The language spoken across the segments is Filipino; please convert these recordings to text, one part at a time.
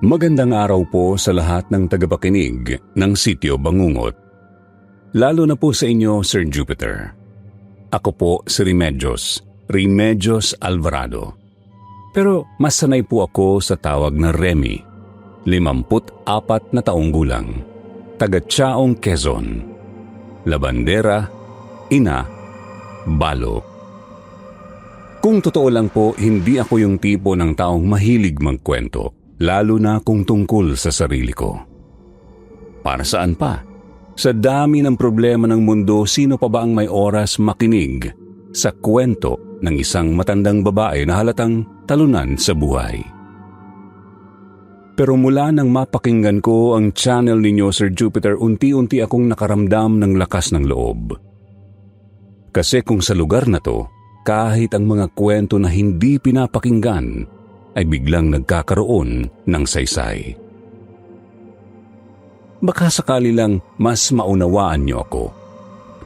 Magandang araw po sa lahat ng tagapakinig ng Sityo Bangungot. Lalo na po sa inyo, Sir Jupiter. Ako po si Remedios Alvarado. Pero mas sanay po ako sa tawag na Remy, 54 na taong gulang, taga Chaong, Quezon, labandera, ina, balo. Kung totoo lang po, hindi ako yung tipo ng taong mahilig magkwento. Lalo na kung tungkol sa sarili ko. Para saan pa? Sa dami ng problema ng mundo, sino pa ba ang may oras makinig sa kwento ng isang matandang babae na halatang talunan sa buhay? Pero mula nang mapakinggan ko ang channel ninyo, Sir Jupiter, unti-unti akong nakaramdam ng lakas ng loob. Kasi kung sa lugar na to, kahit ang mga kwento na hindi pinapakinggan, ay biglang nagkakaroon ng saysay. Baka sakali lang mas maunawaan niyo ako.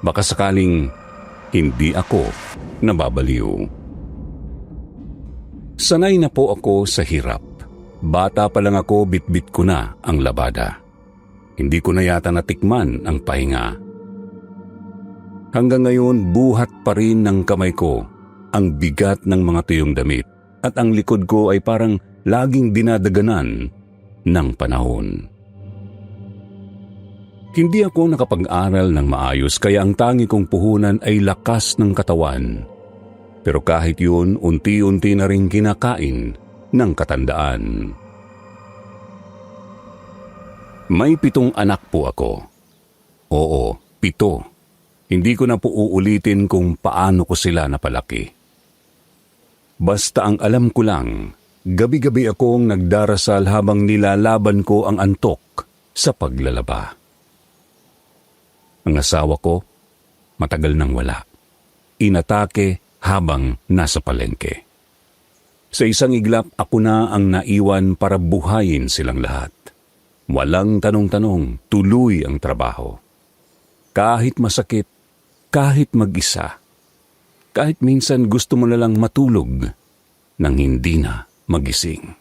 Baka sakaling hindi ako nababaliw. Sanay na po ako sa hirap. Bata pa lang ako, bitbit ko na ang labada. Hindi ko na yata natikman ang pahinga. Hanggang ngayon, buhat pa rin ng kamay ko ang bigat ng mga tuyong damit. At ang likod ko ay parang laging dinadaganan ng panahon. Hindi ako nakapag-aral ng maayos kaya ang tangi kong puhunan ay lakas ng katawan. Pero kahit yun, unti-unti na rin kinakain ng katandaan. May 7 anak po ako. Oo, 7. Hindi ko na po uulitin kung paano ko sila napalaki. Basta ang alam ko lang, gabi-gabi akong nagdarasal habang nilalaban ko ang antok sa paglalaba. Ang asawa ko, matagal nang wala. Inatake habang nasa palengke. Sa isang iglap, ako na ang naiwan para buhayin silang lahat. Walang tanong-tanong, tuloy ang trabaho. Kahit masakit, kahit mag-isa, kahit minsan gusto mo na lang matulog nang hindi na magising.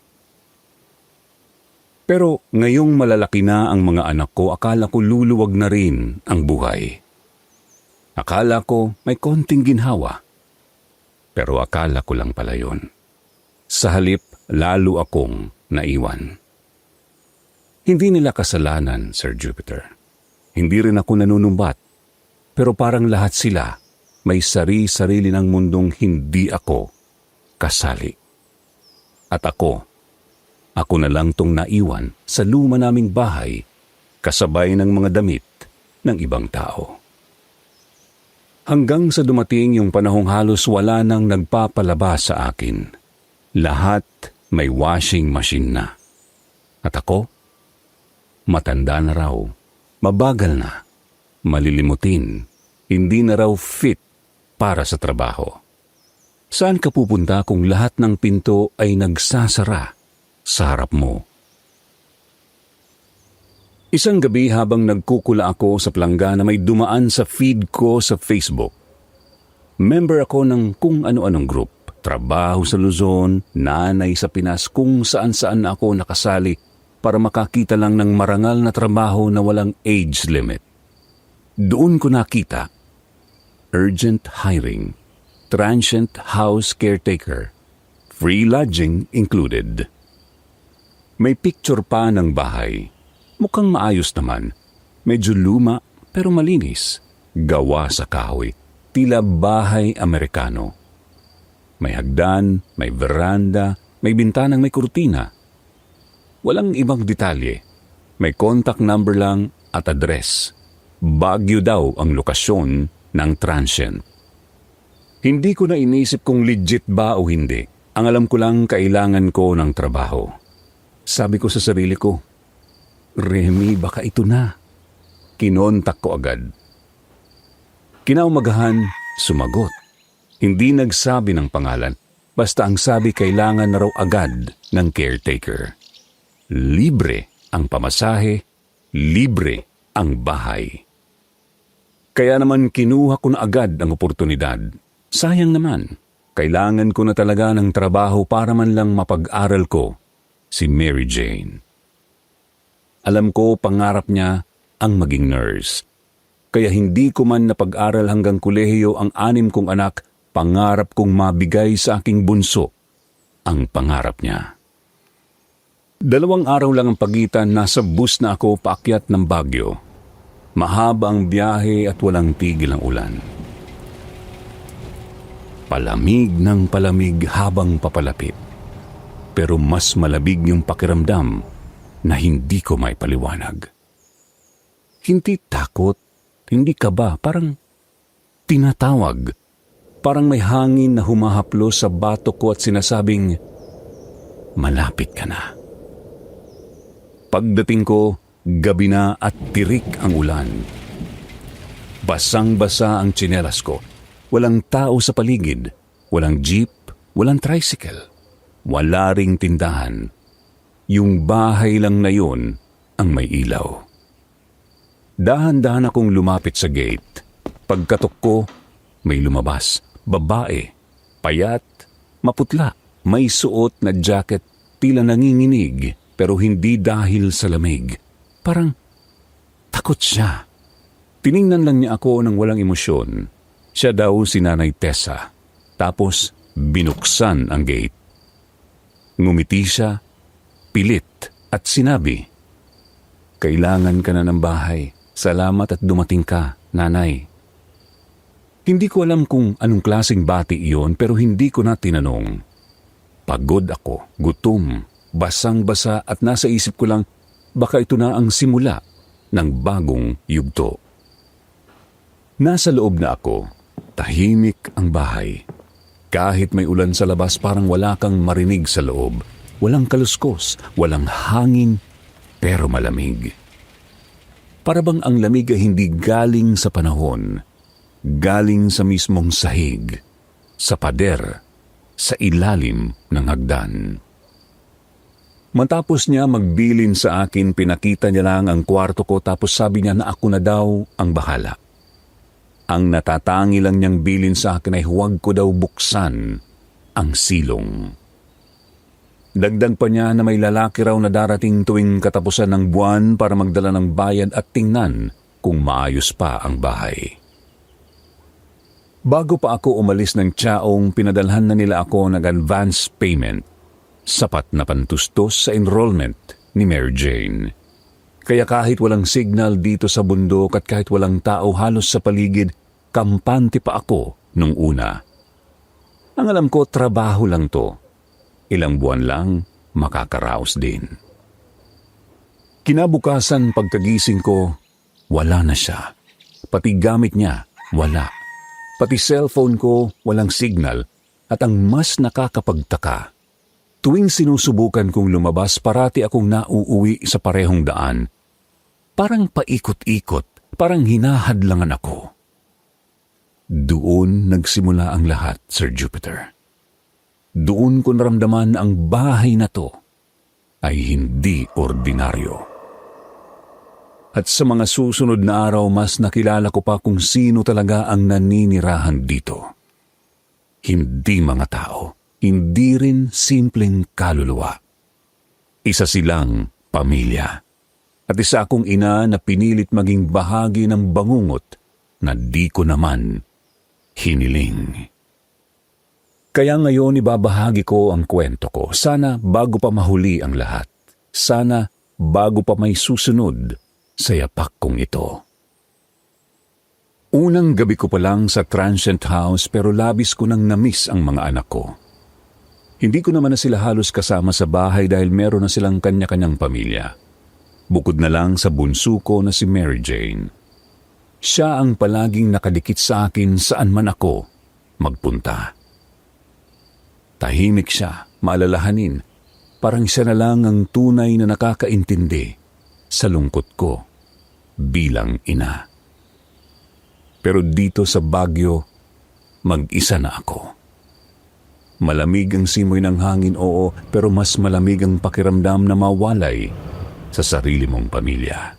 Pero ngayong malalaki na ang mga anak ko, akala ko luluwag na rin ang buhay. Akala ko may konting ginhawa. Pero akala ko lang pala yun. Sa halip, lalo akong naiwan. Hindi nila kasalanan, Sir Jupiter. Hindi rin ako nanunumbat. Pero parang lahat sila may sarili-sarili ng mundong hindi ako kasali. At ako na lang tong naiwan sa luma naming bahay kasabay ng mga damit ng ibang tao. Hanggang sa dumating yung panahong halos wala nang nagpapalaba sa akin. Lahat may washing machine na. At ako, matanda na raw, mabagal na, malilimutin, hindi na raw fit para sa trabaho. Saan ka pupunta kung lahat ng pinto ay nagsasara sa harap mo? Isang gabi habang nagkukula ako sa planggana, may dumaan sa feed ko sa Facebook. Member ako ng kung ano-anong group. Trabaho sa Luzon, nanay sa Pinas, kung saan-saan ako nakasali para makakita lang ng marangal na trabaho na walang age limit. Doon ko nakita urgent hiring, transient house caretaker, free lodging included. May picture pa ng bahay. Mukhang maayos naman. Medyo luma pero malinis. Gawa sa kahoy. Tila bahay Amerikano. May hagdan, may veranda, may bintanang may kurtina. Walang ibang detalye. May contact number lang at address. Baguio daw ang lokasyon ng transient. Hindi ko na inisip kung legit ba o hindi. Ang alam ko lang kailangan ko ng trabaho. Sabi ko sa sarili ko, Remy, baka ito na. Kinontak ko agad. Kinaumagahan, sumagot. Hindi nagsabi ng pangalan. Basta ang sabi kailangan na raw agad ng caretaker. Libre ang pamasahe, libre ang bahay. Kaya naman kinuha ko na agad ang oportunidad. Sayang naman, kailangan ko na talaga ng trabaho para man lang mapag-aral ko si Mary Jane. Alam ko pangarap niya ang maging nurse. Kaya hindi ko man napag-aral hanggang kolehiyo ang 6 kong anak, pangarap kong mabigay sa aking bunso ang pangarap niya. 2 araw lang ang pagitan, nasa bus na ako paakyat ng Baguio. Mahaba ang biyahe at walang tigil ang ulan. Palamig ng palamig habang papalapit. Pero mas malabig yung pakiramdam na hindi ko maipaliwanag. Hindi takot, hindi kaba, parang tinatawag. Parang may hangin na humahaplo sa batok ko at sinasabing, malapit ka na. Pagdating ko, gabi na at tirik ang ulan. Basang-basa ang tsinelas ko. Walang tao sa paligid, walang jeep, walang tricycle, wala ring tindahan. Yung bahay lang na yun ang may ilaw. Dahan-dahan akong lumapit sa gate. Pagkatok ko, may lumabas. Babae, payat, maputla, may suot na jacket, tila nanginginig, pero hindi dahil sa lamig. Parang takot siya. Tiningnan lang niya ako ng walang emosyon. Siya daw si Nanay Tessa. Tapos binuksan ang gate. Ngumiti siya, pilit at sinabi, kailangan ka na ng bahay. Salamat at dumating ka, Nanay. Hindi ko alam kung anong klaseng bati iyon pero hindi ko na tinanong. Pagod ako, gutom, basang-basa at nasa isip ko lang baka ito na ang simula ng bagong yugto. Nasa loob na ako. Tahimik ang bahay. Kahit may ulan sa labas, parang wala kang marinig sa loob. Walang kaluskos, walang hangin, pero malamig. Para bang ang lamig ay hindi galing sa panahon, galing sa mismong sahig, sa pader, sa ilalim ng hagdan. Matapos niya magbilin sa akin, pinakita niya lang ang kwarto ko tapos sabi niya na ako na daw ang bahala. Ang natatangi lang niyang bilin sa akin ay huwag ko daw buksan ang silong. Dagdag pa niya na may lalaki raw na darating tuwing katapusan ng buwan para magdala ng bayad at tingnan kung maayos pa ang bahay. Bago pa ako umalis ng Chaong, pinadalhan na nila ako ng advance payment. Sapat na pantustos sa enrollment ni Mary Jane. Kaya kahit walang signal dito sa bundok at kahit walang tao halos sa paligid, kampante pa ako nung una. Ang alam ko, trabaho lang to. Ilang buwan lang, makakaraos din. Kinabukasan pagkagising ko, wala na siya. Pati gamit niya, wala. Pati cellphone ko, walang signal. At ang mas nakakapagtaka, tuwing sinusubukan kong lumabas, parati akong nauuwi sa parehong daan. Parang paikot-ikot, parang hinahadlangan ako. Doon nagsimula ang lahat, Sir Jupiter. Doon ko naramdaman ang bahay na to ay hindi ordinaryo. At sa mga susunod na araw, mas nakilala ko pa kung sino talaga ang naninirahan dito. Hindi mga tao, hindi rin simpleng kaluluwa. Isa silang pamilya. At isa akong ina na pinilit maging bahagi ng bangungot na di ko naman hiniling. Kaya ngayon ibabahagi ko ang kwento ko. Sana bago pa mahuli ang lahat. Sana bago pa may susunod sa yapak kong ito. Unang gabi ko pa lang sa transient house pero labis ko nang namiss ang mga anak ko. Hindi ko naman na sila halos kasama sa bahay dahil meron na silang kanya-kanyang pamilya. Bukod na lang sa bunso ko na si Mary Jane. Siya ang palaging nakadikit sa akin saan man ako magpunta. Tahimik siya, maalalahanin. Parang siya na lang ang tunay na nakakaintindi sa lungkot ko bilang ina. Pero dito sa Baguio, mag-isa na ako. Malamig ang simoy ng hangin, oo, pero mas malamig ang pakiramdam na mawalay sa sarili mong pamilya.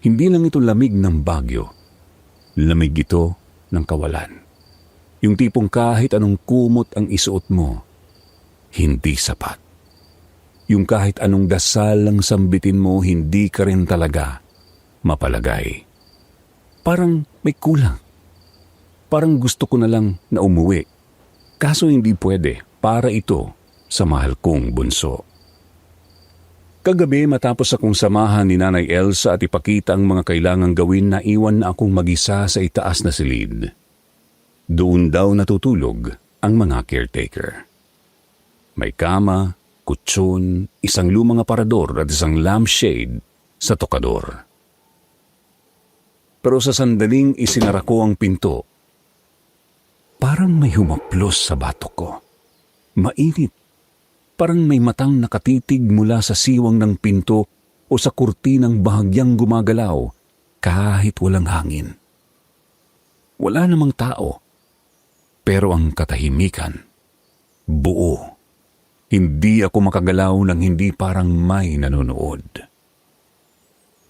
Hindi lang ito lamig ng Baguio. Lamig ito ng kawalan. Yung tipong kahit anong kumot ang isuot mo, hindi sapat. Yung kahit anong dasal ang sambitin mo, hindi ka rin talaga mapalagay. Parang may kulang. Parang gusto ko na lang na umuwi. Kaso hindi pwede para ito sa mahal kong bunso. Kagabi matapos akong samahan ni Nanay Elsa at ipakita ang mga kailangang gawin, naiwan na akong mag-isa sa itaas na silid. Doon daw natutulog ang mga caretaker. May kama, kutsyon, isang lumang aparador at isang lampshade sa tokador. Pero sa sandaling isinara ko ang pinto, parang may humaplos sa batok ko. Mainit. Parang may matang nakatitig mula sa siwang ng pinto o sa kurtinang bahagyang gumagalaw kahit walang hangin. Wala namang tao. Pero ang katahimikan, buo. Hindi ako makagalaw nang hindi parang may nanonood.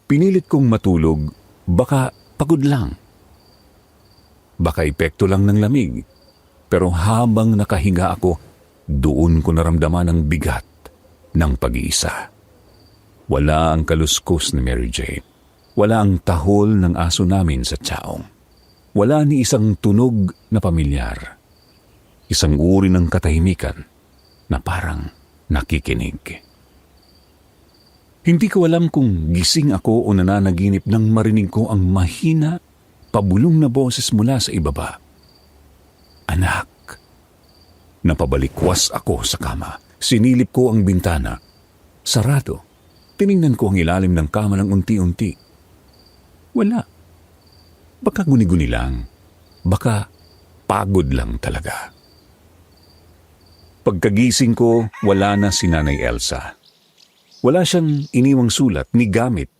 Pinilit kong matulog, baka pagod lang. Baka epekto lang ng lamig. Pero habang nakahinga ako, doon ko naramdaman ang bigat ng pag-iisa. Wala ang kaluskos ni Mary Jane. Wala ang tahol ng aso namin sa tsaong. Wala ni isang tunog na pamilyar. Isang uri ng katahimikan na parang nakikinig. Hindi ko alam kung gising ako o nananaginip nang marinig ko ang mahina, pabulong na boses mula sa ibaba. Anak. Napabalikwas ako sa kama. Sinilip ko ang bintana. Sarado. Tiningnan ko ang ilalim ng kama ng unti-unti. Wala. Baka guni-guni lang. Baka pagod lang talaga. Pagkagising ko, wala na si Nanay Elsa. Wala siyang iniwang sulat ni gamit.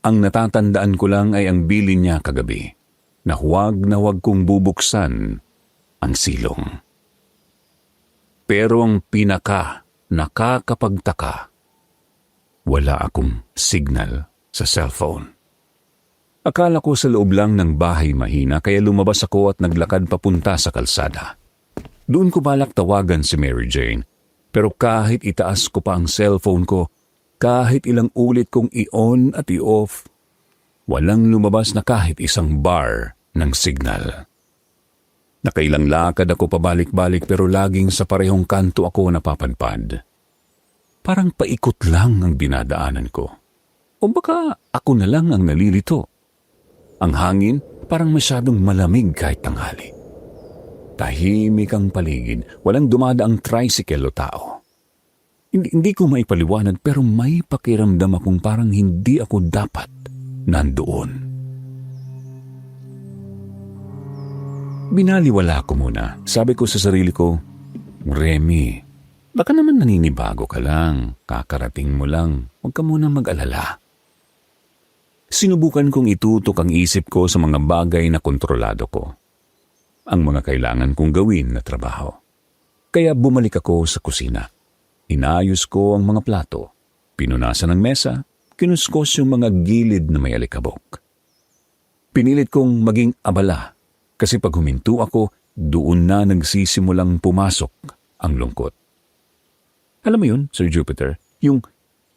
Ang natatandaan ko lang ay ang bilin niya kagabi, na huwag kong bubuksan ang silong. Pero ang nakakapagtaka, wala akong signal sa cellphone. Akala ko sa loob lang ng bahay mahina kaya lumabas ako at naglakad papunta sa kalsada. Doon ko balak tawagan si Mary Jane, pero kahit itaas ko pa ang cellphone ko, kahit ilang ulit kong i-on at i-off, walang lumabas na kahit isang bar ng signal. Nakailang lakad ako pabalik-balik pero laging sa parehong kanto ako napapadpad. Parang paikot lang ang dinadaanan ko. O baka ako na lang ang nalilito. Ang hangin parang masyadong malamig kahit tanghali. Tahimik ang paligid, walang dumadaang tricycle o tao. Hindi ko maipaliwanag pero may pakiramdam akong parang hindi ako dapat nandoon. Binaliwala ko muna. Sabi ko sa sarili ko, Remy, baka naman naninibago ka lang. Kakarating mo lang. Huwag ka muna mag-alala. Sinubukan kong itutok ang isip ko sa mga bagay na kontrolado ko. Ang mga kailangan kong gawin na trabaho. Kaya bumalik ako sa kusina. Inayos ko ang mga plato. Pinunasan ang mesa. Kinuskos yung mga gilid na may alikabok. Pinilit kong maging abala. Kasi pag huminto ako, doon na nagsisimulang pumasok ang lungkot. Alam mo yun, Sir Jupiter, yung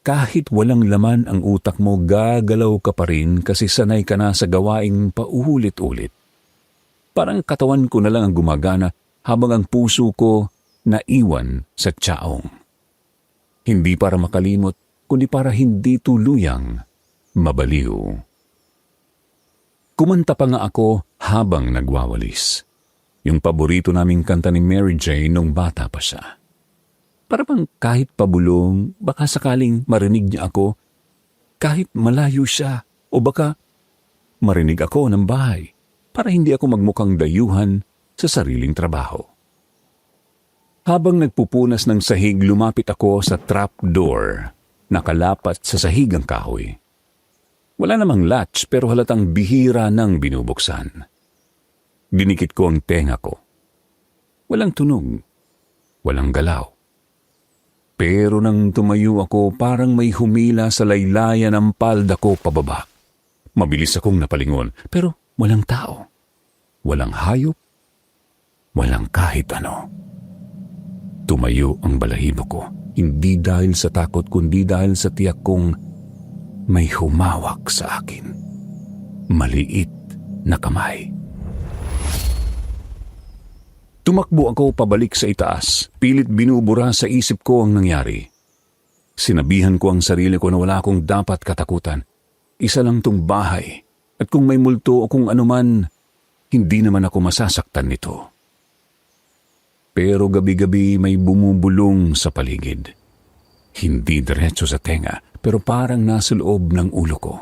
kahit walang laman ang utak mo, gagalaw ka pa rin kasi sanay ka na sa gawaing paulit-ulit. Parang katawan ko na lang ang gumagana habang ang puso ko naiwan sa tsaong. Hindi para makalimot, kundi para hindi tuluyang mabaliw. Kumanta pa nga ako habang nagwawalis. Yung paborito naming kanta ni Mary Jane nung bata pa siya. Para bang kahit pabulong, baka sakaling marinig niya ako, kahit malayo siya, o baka marinig ako ng bahay, para hindi ako magmukhang dayuhan sa sariling trabaho. Habang nagpupunas ng sahig, lumapit ako sa trapdoor, nakalapat sa sahig ang kahoy. Wala namang latch pero halatang bihira nang binubuksan. Dinikit ko ang tenga ko. Walang tunog, walang galaw. Pero nang tumayo ako, parang may humila sa laylayan ng palda ko pababa. Mabilis akong napalingon, pero walang tao. Walang hayop, walang kahit ano. Tumayo ang balahibo ko. Hindi dahil sa takot kundi dahil sa tiyak kong may humawak sa akin. Maliit na kamay. Tumakbo ako pabalik sa itaas. Pilit binubura sa isip ko ang nangyari. Sinabihan ko ang sarili ko na wala akong dapat katakutan. Isa lang tong bahay. At kung may multo o kung anuman, hindi naman ako masasaktan nito. Pero gabi-gabi may bumubulong sa paligid. Hindi diretso sa tenga, pero parang nasa loob ng ulo ko.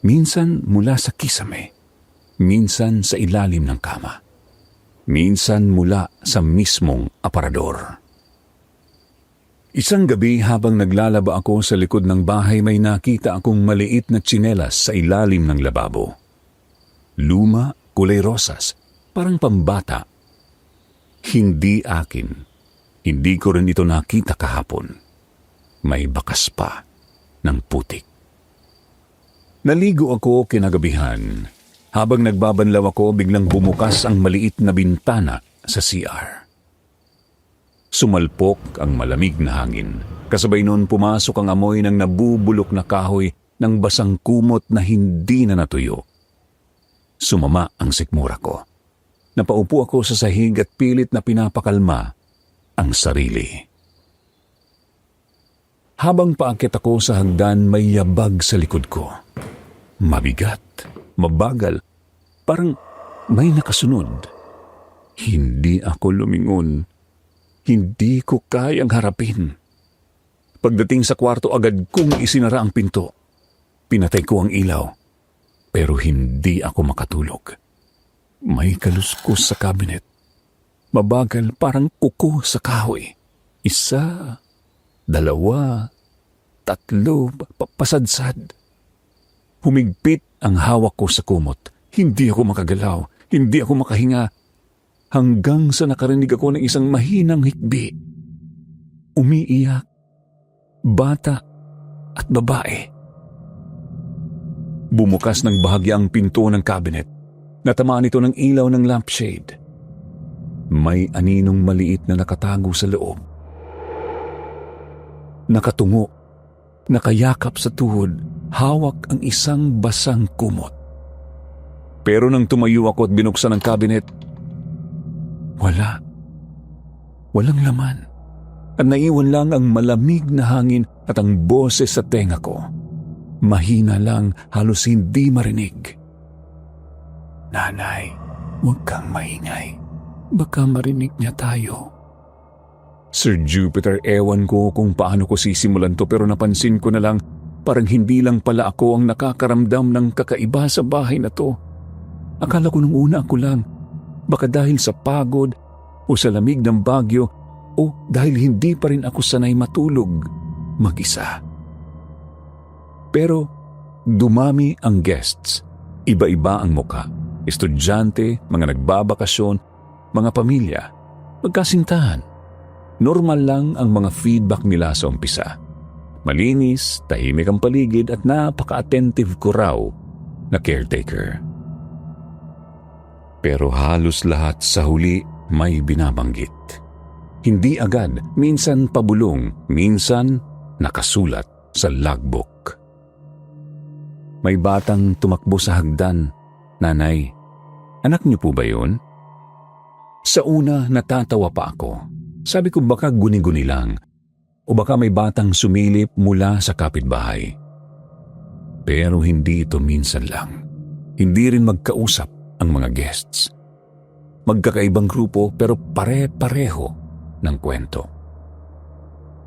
Minsan mula sa kisame, minsan sa ilalim ng kama, minsan mula sa mismong aparador. Isang gabi habang naglalaba ako sa likod ng bahay, may nakita akong maliit na tsinelas sa ilalim ng lababo. Luma, kulay rosas, parang pambata. Hindi akin. Hindi ko rin ito nakita kahapon. May bakas pa ng putik. Naligo ako kinagabihan. Habang nagbabanlaw ako, biglang bumukas ang maliit na bintana sa CR. Sumalpok ang malamig na hangin. Kasabay noon pumasok ang amoy ng nabubulok na kahoy ng basang kumot na hindi na natuyo. Sumama ang sikmura ko. Napaupo ako sa sahig at pilit na pinapakalma ang sarili. Habang paakyat ako sa hagdan, may yabag sa likod ko. Mabigat, mabagal, parang may nakasunod. Hindi ako lumingon. Hindi ko kayang harapin. Pagdating sa kwarto, agad kong isinara ang pinto. Pinatay ko ang ilaw, pero hindi ako makatulog. May kaluskos sa cabinet. Mabagal, parang kuko sa kahoy. 1, 2, 3, pasadsad. Humigpit ang hawak ko sa kumot. Hindi ako makagalaw, hindi ako makahinga. Hanggang sa nakarinig ako ng isang mahinang hikbi. Umiiyak. Bata at babae. Bumukas ng bahagya ang pinto ng cabinet. Natamaan ito ng ilaw ng lampshade. May aninong maliit na nakatago sa loob. Nakatungo, nakayakap sa tuhod, hawak ang isang basang kumot. Pero nang tumayo ako at binuksan ang cabinet, walang laman. At naiwan lang ang malamig na hangin at ang boses sa tenga ko. Mahina lang, halos hindi marinig. Nanay, huwag kang maingay. Baka marinig niya tayo. Sir Jupiter, ewan ko kung paano ko sisimulan to, pero napansin ko na lang parang hindi lang pala ako ang nakakaramdam ng kakaiba sa bahay na to. Akala ko nung una ako lang. Baka dahil sa pagod o sa lamig ng bagyo o dahil hindi pa rin ako sanay matulog mag-isa. Pero dumami ang guests. Iba-iba ang muka. Estudyante, mga nagbabakasyon, mga pamilya, magkasintahan. Normal lang ang mga feedback nila sa umpisa. Malinis, tahimik ang paligid at napaka-attentive ko raw na caretaker. Pero halos lahat sa huli may binabanggit. Hindi agad, minsan pabulong, minsan nakasulat sa logbook. May batang tumakbo sa hagdan. Nanay, anak niyo po ba yun? Sa una, natatawa pa ako. Sabi ko baka guni-guni lang o baka may batang sumilip mula sa kapitbahay. Pero hindi ito minsan lang. Hindi rin magkausap ang mga guests. Magkakaibang grupo pero pare-pareho ng kwento.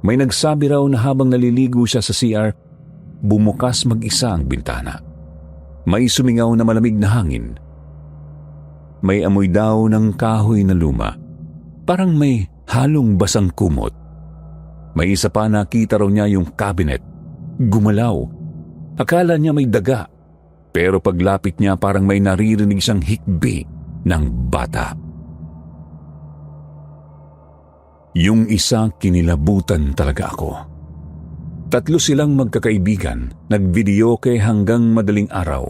May nagsabi raw na habang naliligo siya sa CR, bumukas mag-isa ang bintana. May sumingaw na malamig na hangin. May amoy daw ng kahoy na luma. Parang may halong basang kumot. May isa pa, nakita raw niya yung cabinet. Gumalaw. Akala niya may daga. Pero paglapit niya parang may naririnig siyang hikbi ng bata. Yung isa, kinilabutan talaga ako. 3 silang magkakaibigan, nagvideoke hanggang madaling araw.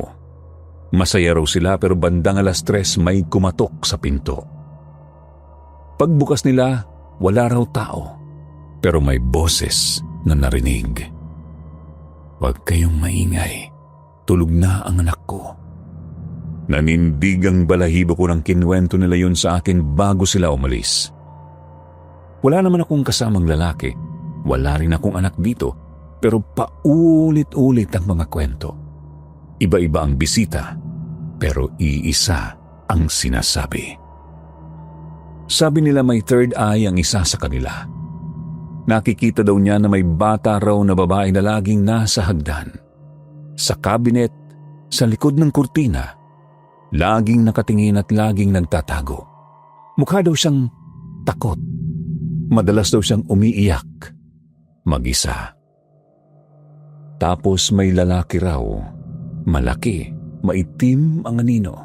Masaya raw sila pero bandang 3:00 may kumatok sa pinto. Pagbukas nila, wala raw tao. Pero may boses na narinig. "Huwag kayong maingay. Tulog na ang anak ko." Nanindig ang balahibo ko nang kinwento nila yun sa akin bago sila umalis. Wala naman akong kasamang lalaki. Wala rin akong anak dito. Pero paulit-ulit ang mga kwento. Iba-iba ang bisita, pero iisa ang sinasabi. Sabi nila may third eye ang isa sa kanila. Nakikita daw niya na may bata raw na babae na laging nasa hagdan. Sa cabinet, sa likod ng kurtina, laging nakatingin at laging nagtatago. Mukha daw siyang takot. Madalas daw siyang umiiyak. Mag-isa. Tapos may lalaki raw, malaki, maitim ang anino.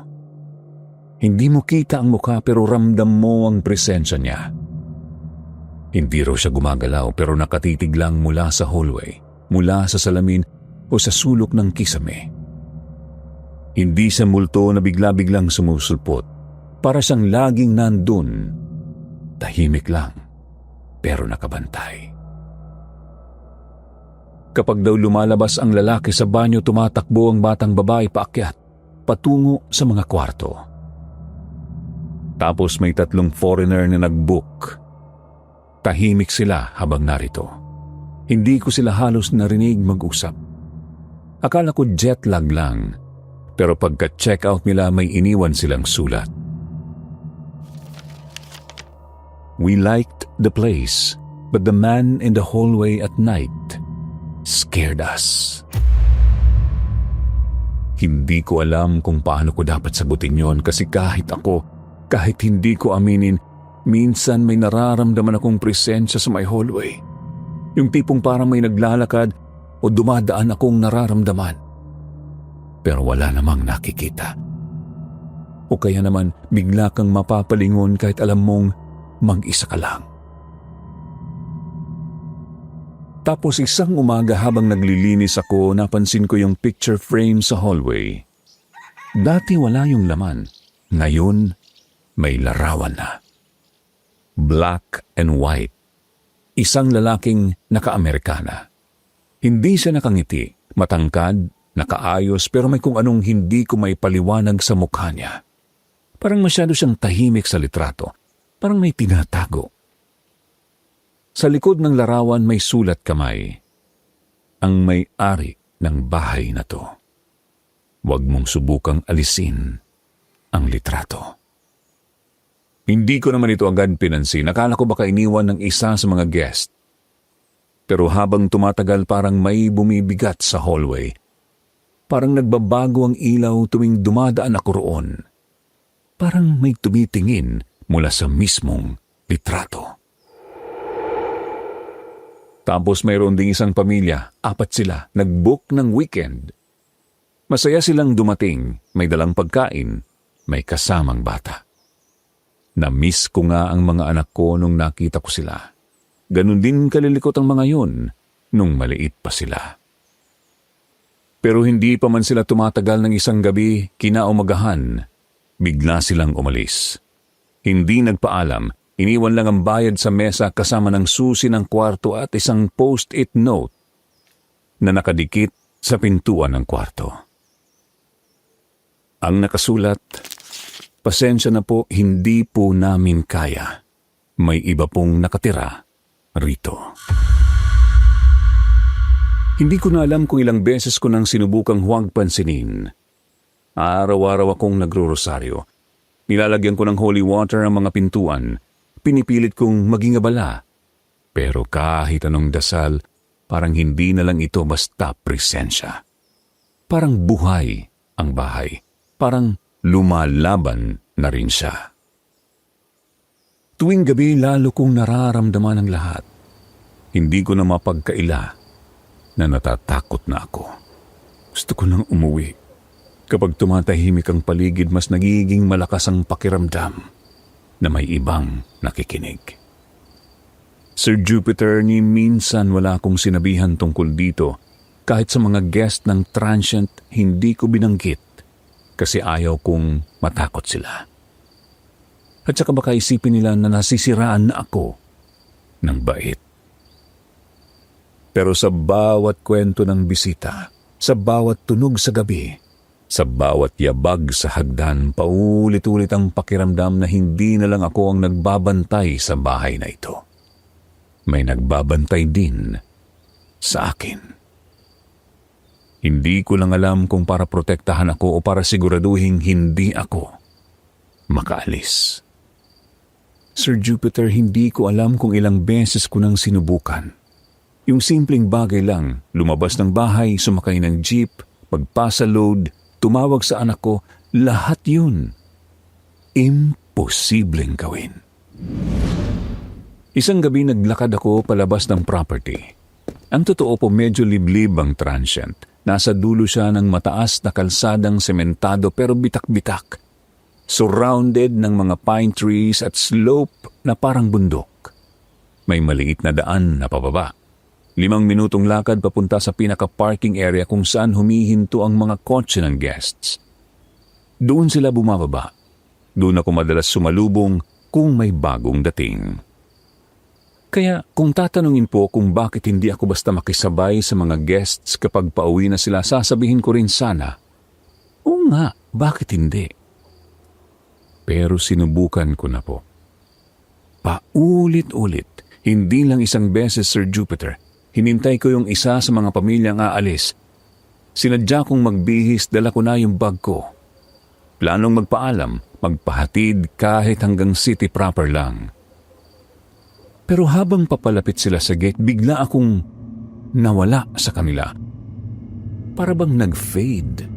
Hindi mo kita ang mukha pero ramdam mo ang presensya niya. Hindi raw siya gumagalaw pero nakatitig lang mula sa hallway, mula sa salamin o sa sulok ng kisame. Hindi siya multo na bigla-biglang sumusulpot. Para siyang laging nandun. Tahimik lang, pero nakabantay. Kapag daw lumalabas ang lalaki sa banyo, tumatakbo ang batang babae paakyat, patungo sa mga kwarto. Tapos may 3 foreigner na nag-book. Tahimik sila habang narito. Hindi ko sila halos narinig mag-usap. Akala ko jet lag lang, pero pagka-check out nila may iniwan silang sulat. "We liked the place, but the man in the hallway at night scared us." Hindi ko alam kung paano ko dapat sagutin yon kasi kahit hindi ko aminin, minsan may nararamdaman akong presensya sa may hallway. Yung tipong parang may naglalakad o dumadaan akong nararamdaman. Pero wala namang nakikita. O kaya naman bigla kang mapapalingon kahit alam mong mag-isa ka lang. Tapos isang umaga habang naglilinis ako, napansin ko yung picture frame sa hallway. Dati wala yung laman. Ngayon, may larawan na. Black and white. Isang lalaking naka-Amerikana. Hindi siya nakangiti, matangkad, nakaayos, pero may kung anong hindi ko may paliwanag sa mukha niya. Parang masyado siyang tahimik sa litrato. Parang may tinatago. Sa likod ng larawan may sulat kamay. Ang may-ari ng bahay na to. Huwag mong subukang alisin ang litrato. Hindi ko naman ito agad pinansin. Akala ko baka iniwan ng isa sa mga guest. Pero habang tumatagal parang may bumibigat sa hallway. Parang nagbabago ang ilaw tuwing dumadaan ako roon. Parang may tumitingin mula sa mismong litrato. Tapos mayroon ding isang pamilya, 4 sila, nag-book ng weekend. Masaya silang dumating, may dalang pagkain, may kasamang bata. Na-miss ko nga ang mga anak ko nung nakita ko sila. Ganon din kalilikot ang mga yun nung maliit pa sila. Pero hindi pa man sila tumatagal ng isang gabi, kinaumagahan, bigla silang umalis. Hindi nagpaalam, iniwan lang ang bayad sa mesa kasama ng susi ng kwarto at isang post-it note na nakadikit sa pintuan ng kwarto. Ang nakasulat, "Pasensya na po, hindi po namin kaya. May iba pong nakatira rito." Hindi ko na alam kung ilang beses ko nang sinubukang huwag pansinin. Araw-araw akong nagro-rosaryo. Nilalagyan ko ng holy water ang mga pintuan. Pinipilit kong maging abala. Pero kahit anong dasal, parang hindi na lang ito basta presensya. Parang buhay ang bahay. Parang lumalaban na rin siya. Tuwing gabi lalo kong nararamdaman ang lahat. Hindi ko na mapagkaila na natatakot na ako. Gusto ko nang umuwi. Kapag tumatahimik ang paligid, mas nagiging malakas ang pakiramdam na may ibang nakikinig. Sir Jupiter, ni minsan wala akong sinabihan tungkol dito. Kahit sa mga guest ng transient, hindi ko binanggit kasi ayaw kong matakot sila. At saka baka isipin nila na nasisiraan na ako ng bait. Pero sa bawat kwento ng bisita, sa bawat tunog sa gabi, sa bawat yabag sa hagdan, paulit-ulit ang pakiramdam na hindi na lang ako ang nagbabantay sa bahay na ito. May nagbabantay din sa akin. Hindi ko lang alam kung para protektahan ako o para siguraduhin hindi ako makaalis. Sir Jupiter, hindi ko alam kung ilang beses ko nang sinubukan. Yung simpleng bagay lang, lumabas ng bahay, sumakay ng jeep, magpasa load, tumawag sa anak ko, lahat yun. Imposibleng gawin. Isang gabi naglakad ako palabas ng property. Ang totoo po medyo liblib ang transient. Nasa dulo siya ng mataas na kalsadang sementado pero bitak-bitak. Surrounded ng mga pine trees at slope na parang bundok. May maliit na daan na pababa. 5 minutong lakad papunta sa pinaka-parking area kung saan humihinto ang mga kotse ng guests. Doon sila bumababa. Doon ako madalas sumalubong kung may bagong dating. Kaya kung tatanungin po kung bakit hindi ako basta makisabay sa mga guests kapag pauwi na sila, sasabihin ko rin sana, oo nga, bakit hindi? Pero sinubukan ko na po. Paulit-ulit, hindi lang isang beses, Sir Jupiter. Hinintay ko yung isa sa mga pamilyang aalis. Sinadya kong magbihis, dala ko na yung bag ko. Planong magpaalam, magpahatid kahit hanggang city proper lang. Pero habang papalapit sila sa gate, bigla akong nawala sa kanila. Para bang nag-fade.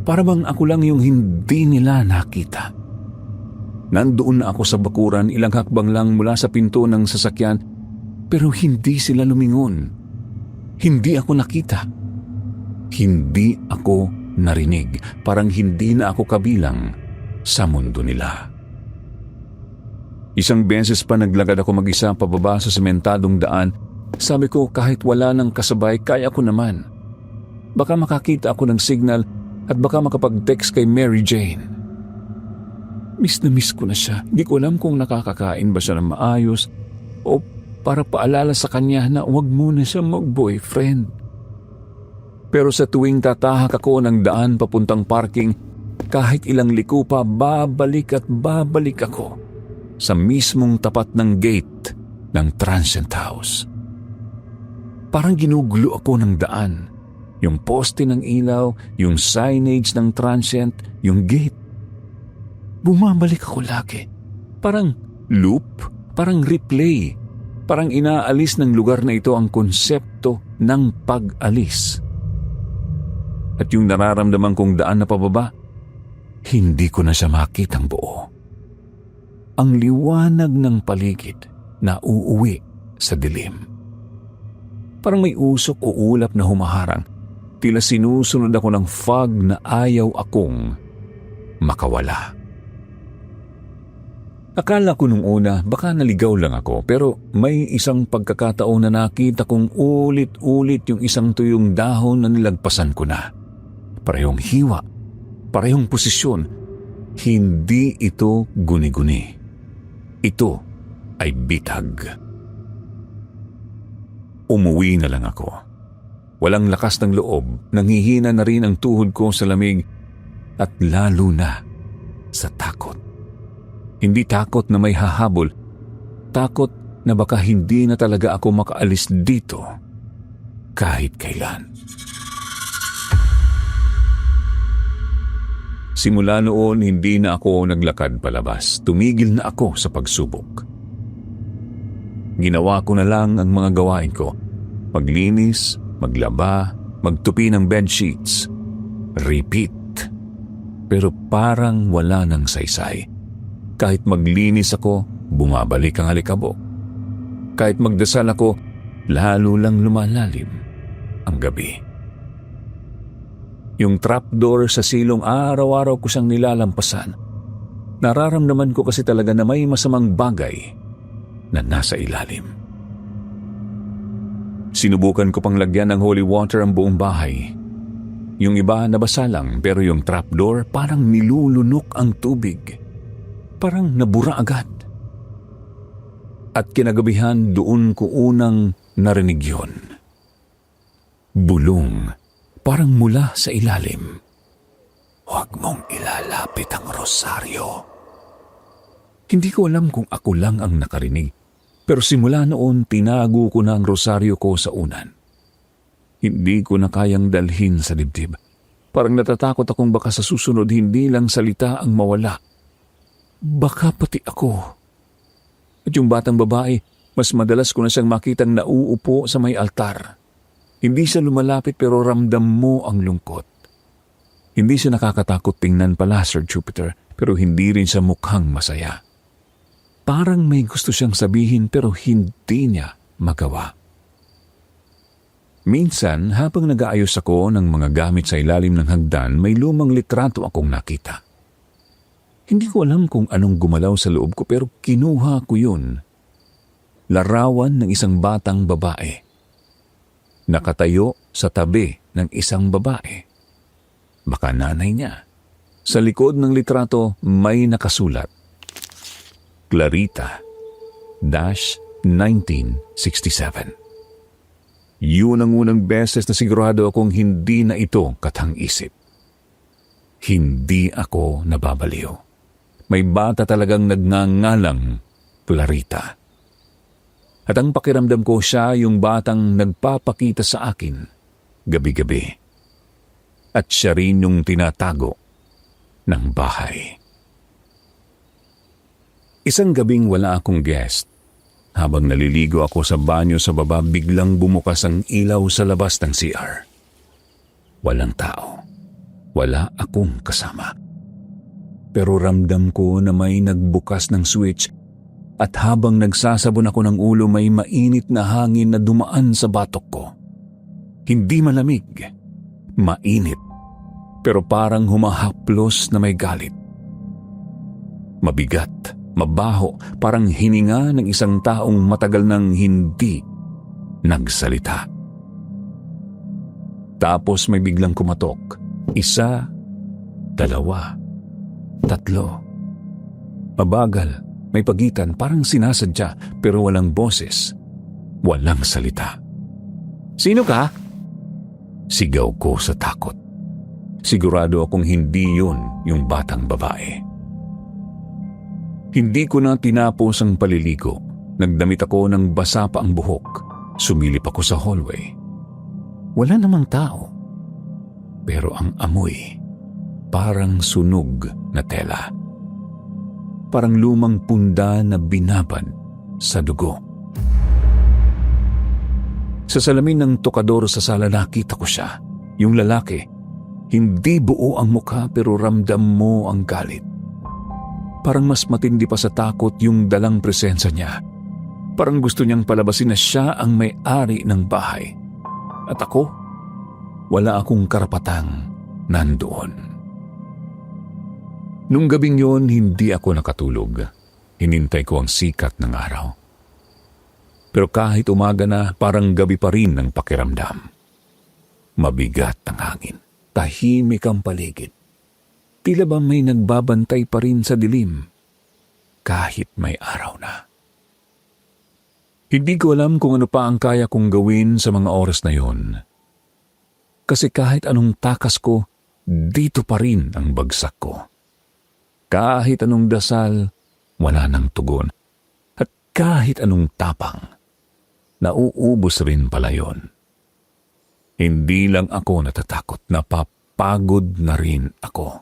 Para bang ako lang yung hindi nila nakita. Nandoon na ako sa bakuran, ilang hakbang lang mula sa pinto ng sasakyan, pero hindi sila lumingon. Hindi ako nakita. Hindi ako narinig. Parang hindi na ako kabilang sa mundo nila. Isang beses pa naglagad ako mag-isa pababa sa sementadong daan. Sabi ko kahit wala nang kasabay, kaya ko naman. Baka makakita ako ng signal at baka makapag-text kay Mary Jane. Miss na miss ko na siya. Hindi ko alam kung nakakakain ba siya ng maayos o para paalala sa kanya na huwag muna siya mag-boyfriend. Pero sa tuwing tatahak ako ng daan papuntang parking, kahit ilang liko pa, babalik at babalik ako sa mismong tapat ng gate ng Transient House. Parang ginugulo ako ng daan. Yung poste ng ilaw, yung signage ng Transient, yung gate. Bumabalik ako lagi. Parang loop, parang replay. Parang inaalis ng lugar na ito ang konsepto ng pag-alis. At yung nararamdaman kong daan na pababa, hindi ko na siya makitang buo. Ang liwanag ng paligid na uuwi sa dilim. Parang may usok o ulap na humaharang. Tila sinusunod ako ng fog na ayaw akong makawala. Akala ko nung una baka naligaw lang ako, pero may isang pagkakataon na nakita kong ulit-ulit yung isang tuyong dahon na nilagpasan ko na. Parehong hiwa, parehong posisyon. Hindi ito guni-guni. Ito ay bitag. Umuwi na lang ako. Walang lakas ng loob, nanghihina na rin ang tuhod ko sa lamig at lalo na sa takot. Hindi takot na may hahabol, takot na baka hindi na talaga ako makaalis dito kahit kailan. Simula noon, hindi na ako naglakad palabas. Tumigil na ako sa pagsubok. Ginawa ko na lang ang mga gawain ko. Maglinis, maglaba, magtupi ng bedsheets. Repeat. Pero parang wala nang saysay. Kahit maglinis ako, bumabalik ang alikabok. Kahit magdasal ako, lalo lang lumalalim ang gabi. Yung trapdoor sa silong, araw-araw ko siyang nilalampasan. Nararamdaman ko kasi talaga na may masamang bagay na nasa ilalim. Sinubukan ko pang lagyan ng holy water ang buong bahay. Yung iba nabasa lang, pero yung trapdoor parang nilulunok ang tubig. Parang nabura agad. At kinagabihan doon ko unang narinig yun. Bulong, parang mula sa ilalim. Huwag mong ilalapit ang rosaryo. Hindi ko alam kung ako lang ang nakarinig, pero simula noon tinago ko na ang rosaryo ko sa unan. Hindi ko na kayang dalhin sa dibdib. Parang natatakot akong baka sa susunod hindi lang salita ang mawala. Baka pati ako. At yung batang babae, mas madalas ko na siyang makitang nauupo sa may altar. Hindi siya lumalapit pero ramdam mo ang lungkot. Hindi siya nakakatakot tingnan pala, Sir Jupiter, pero hindi rin siya mukhang masaya. Parang may gusto siyang sabihin pero hindi niya magawa. Minsan, habang nag-aayos ako ng mga gamit sa ilalim ng hagdan, may lumang litrato akong nakita. Hindi ko alam kung anong gumalaw sa loob ko pero kinuha ko yun. Larawan ng isang batang babae. Nakatayo sa tabi ng isang babae. Baka nanay niya. Sa likod ng litrato may nakasulat. Clarita-1967. Yun ang unang beses na sigurado akong hindi na ito katang-isip. Hindi ako nababaliw. May bata talagang nagngangalang Clarita. At ang pakiramdam ko siya yung batang nagpapakita sa akin gabi-gabi. At siya rin yung tinatago ng bahay. Isang gabing wala akong guest. Habang naliligo ako sa banyo sa baba, biglang bumukas ang ilaw sa labas ng CR. Walang tao. Wala akong kasama. Pero ramdam ko na may nagbukas ng switch at habang nagsasabon ako ng ulo may mainit na hangin na dumaan sa batok ko. Hindi malamig, mainit, pero parang humahaplos na may galit. Mabigat, mabaho, parang hininga ng isang taong matagal nang hindi nagsalita. Tapos may biglang kumatok. 1, 2, 3. Mabagal. May pagitan, parang sinasadya, pero walang boses, walang salita. "Sino ka?" Sigaw ko sa takot. Sigurado akong hindi yun yung batang babae. Hindi ko na tinapos ang paliligo. Nagdamit ako ng basa pa ang buhok. Sumilip ako sa hallway. Wala namang tao. Pero ang amoy, parang sunog na tela. Parang lumang punda na binabad sa dugo. Sa salamin ng tokador sa sala nakita ko siya, yung lalaki. Hindi buo ang mukha pero ramdam mo ang galit. Parang mas matindi pa sa takot yung dalang presensya niya. Parang gusto niyang palabasin na siya ang may-ari ng bahay. At ako, wala akong karapatang nandoon. Nung gabing yon, hindi ako nakatulog. Hinintay ko ang sikat ng araw. Pero kahit umaga na, parang gabi pa rin ang pakiramdam. Mabigat ang hangin. Tahimik ang paligid. Tila ba may nagbabantay pa rin sa dilim, kahit may araw na. Hindi ko alam kung ano pa ang kaya kong gawin sa mga oras na yon. Kasi kahit anong takas ko, dito pa rin ang bagsak ko. Kahit anong dasal, wala nang tugon. At kahit anong tapang, nauubos rin pala yun. Hindi lang ako natatakot, napapagod na rin ako.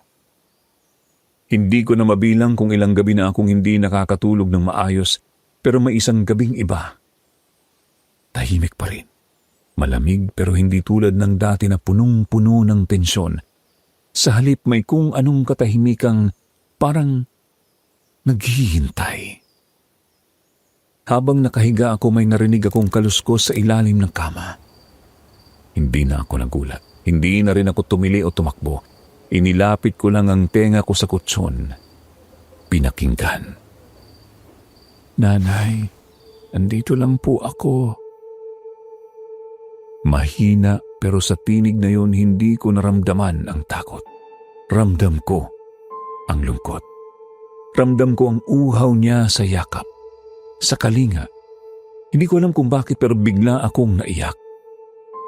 Hindi ko na mabilang kung ilang gabi na akong hindi nakakatulog ng maayos, pero may isang gabing iba. Tahimik pa rin. Malamig pero hindi tulad ng dati na punong-puno ng tensyon. Sa halip may kung anong katahimikang parang naghihintay. Habang nakahiga ako may narinig akong kaluskos sa ilalim ng kama. Hindi na ako nagulat. Hindi na rin ako tumili o tumakbo. Inilapit ko lang ang tenga ko sa kutson. Pinakinggan. "Nanay, andito lang po ako." Mahina pero sa tinig na yun hindi ko naramdaman ang takot. Ramdam ko ang lungkot. Ramdam ko ang uhaw niya sa yakap, sa kalinga. Hindi ko alam kung bakit pero bigla akong naiyak.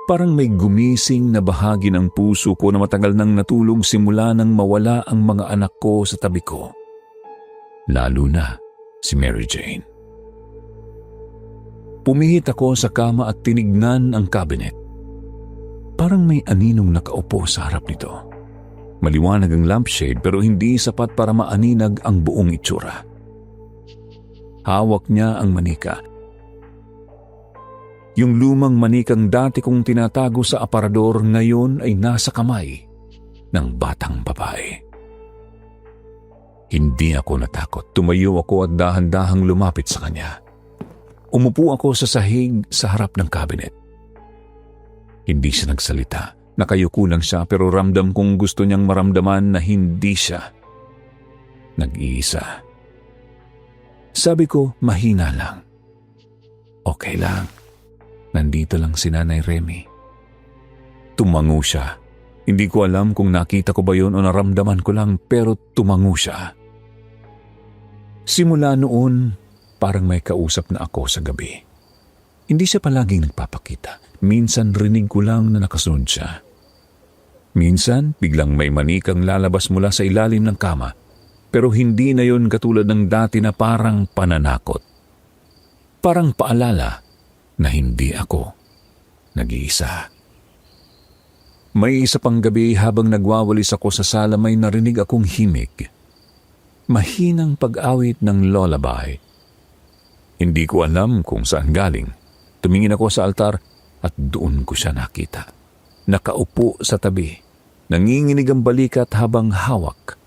Parang may gumising na bahagi ng puso ko na matagal nang natulog simula nang mawala ang mga anak ko sa tabi ko. Lalo na si Mary Jane. Pumihit ako sa kama at tinignan ang cabinet. Parang may aninong nakaupo sa harap nito. Maliwanag ang lampshade pero hindi sapat para maaninag ang buong itsura. Hawak niya ang manika. Yung lumang manikang dati kong tinatago sa aparador ngayon ay nasa kamay ng batang babae. Hindi ako natakot. Tumayo ako at dahan-dahang lumapit sa kanya. Umupo ako sa sahig sa harap ng cabinet. Hindi siya nagsalita. Nakayuko lang siya pero ramdam kong gusto niyang maramdaman na hindi siya nag-iisa. Sabi ko, mahina lang. Okay lang. Nandito lang si Nanay Remy. Tumango siya. Hindi ko alam kung nakita ko ba yun o naramdaman ko lang pero tumango siya. Simula noon, parang may kausap na ako sa gabi. Hindi siya palaging nagpapakita. Minsan rinig ko lang na nakasunod siya. Minsan, biglang may manikang lalabas mula sa ilalim ng kama. Pero hindi na yun katulad ng dati na parang pananakot. Parang paalala na hindi ako nag-iisa. May isa pang gabi habang nagwawalis ako sa sala may narinig akong himig. Mahinang pag-awit ng lullaby. Hindi ko alam kung saan galing. Tumingin ako sa altar at doon ko siya nakita. Nakaupo sa tabi. Nanginginig ang balikat habang hawak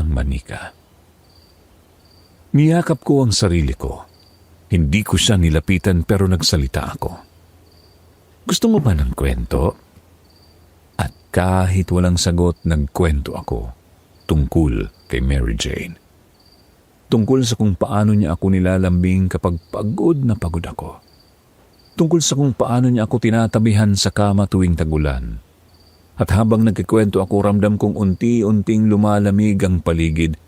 ang manika. Niyakap ko ang sarili ko. Hindi ko siya nilapitan pero nagsalita ako. Gusto mo ba ng kwento? At kahit walang sagot, nagkwento ako tungkol kay Mary Jane. Tungkol sa kung paano niya ako nilalambing kapag pagod na pagod ako. Tungkol sa kung paano niya ako tinatabihan sa kama tuwing tagulan. At habang nagkikwento ako, ramdam kong unti-unting lumalamig ang paligid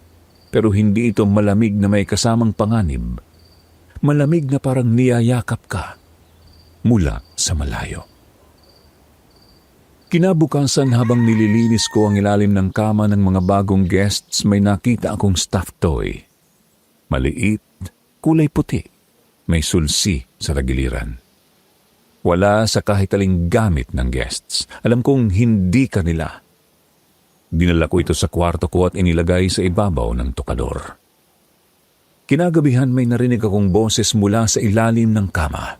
pero hindi ito malamig na may kasamang panganib. Malamig na parang niyayakap ka mula sa malayo. Kinabukasan habang nililinis ko ang ilalim ng kama ng mga bagong guests, may nakita akong stuffed toy. Maliit, kulay puti, may sulsi sa tagiliran. Wala sa kahit aling gamit ng guests. Alam kong hindi kanila. Dinala ko ito sa kwarto ko at inilagay sa ibabaw ng tukador. Kinagabihan may narinig akong boses mula sa ilalim ng kama.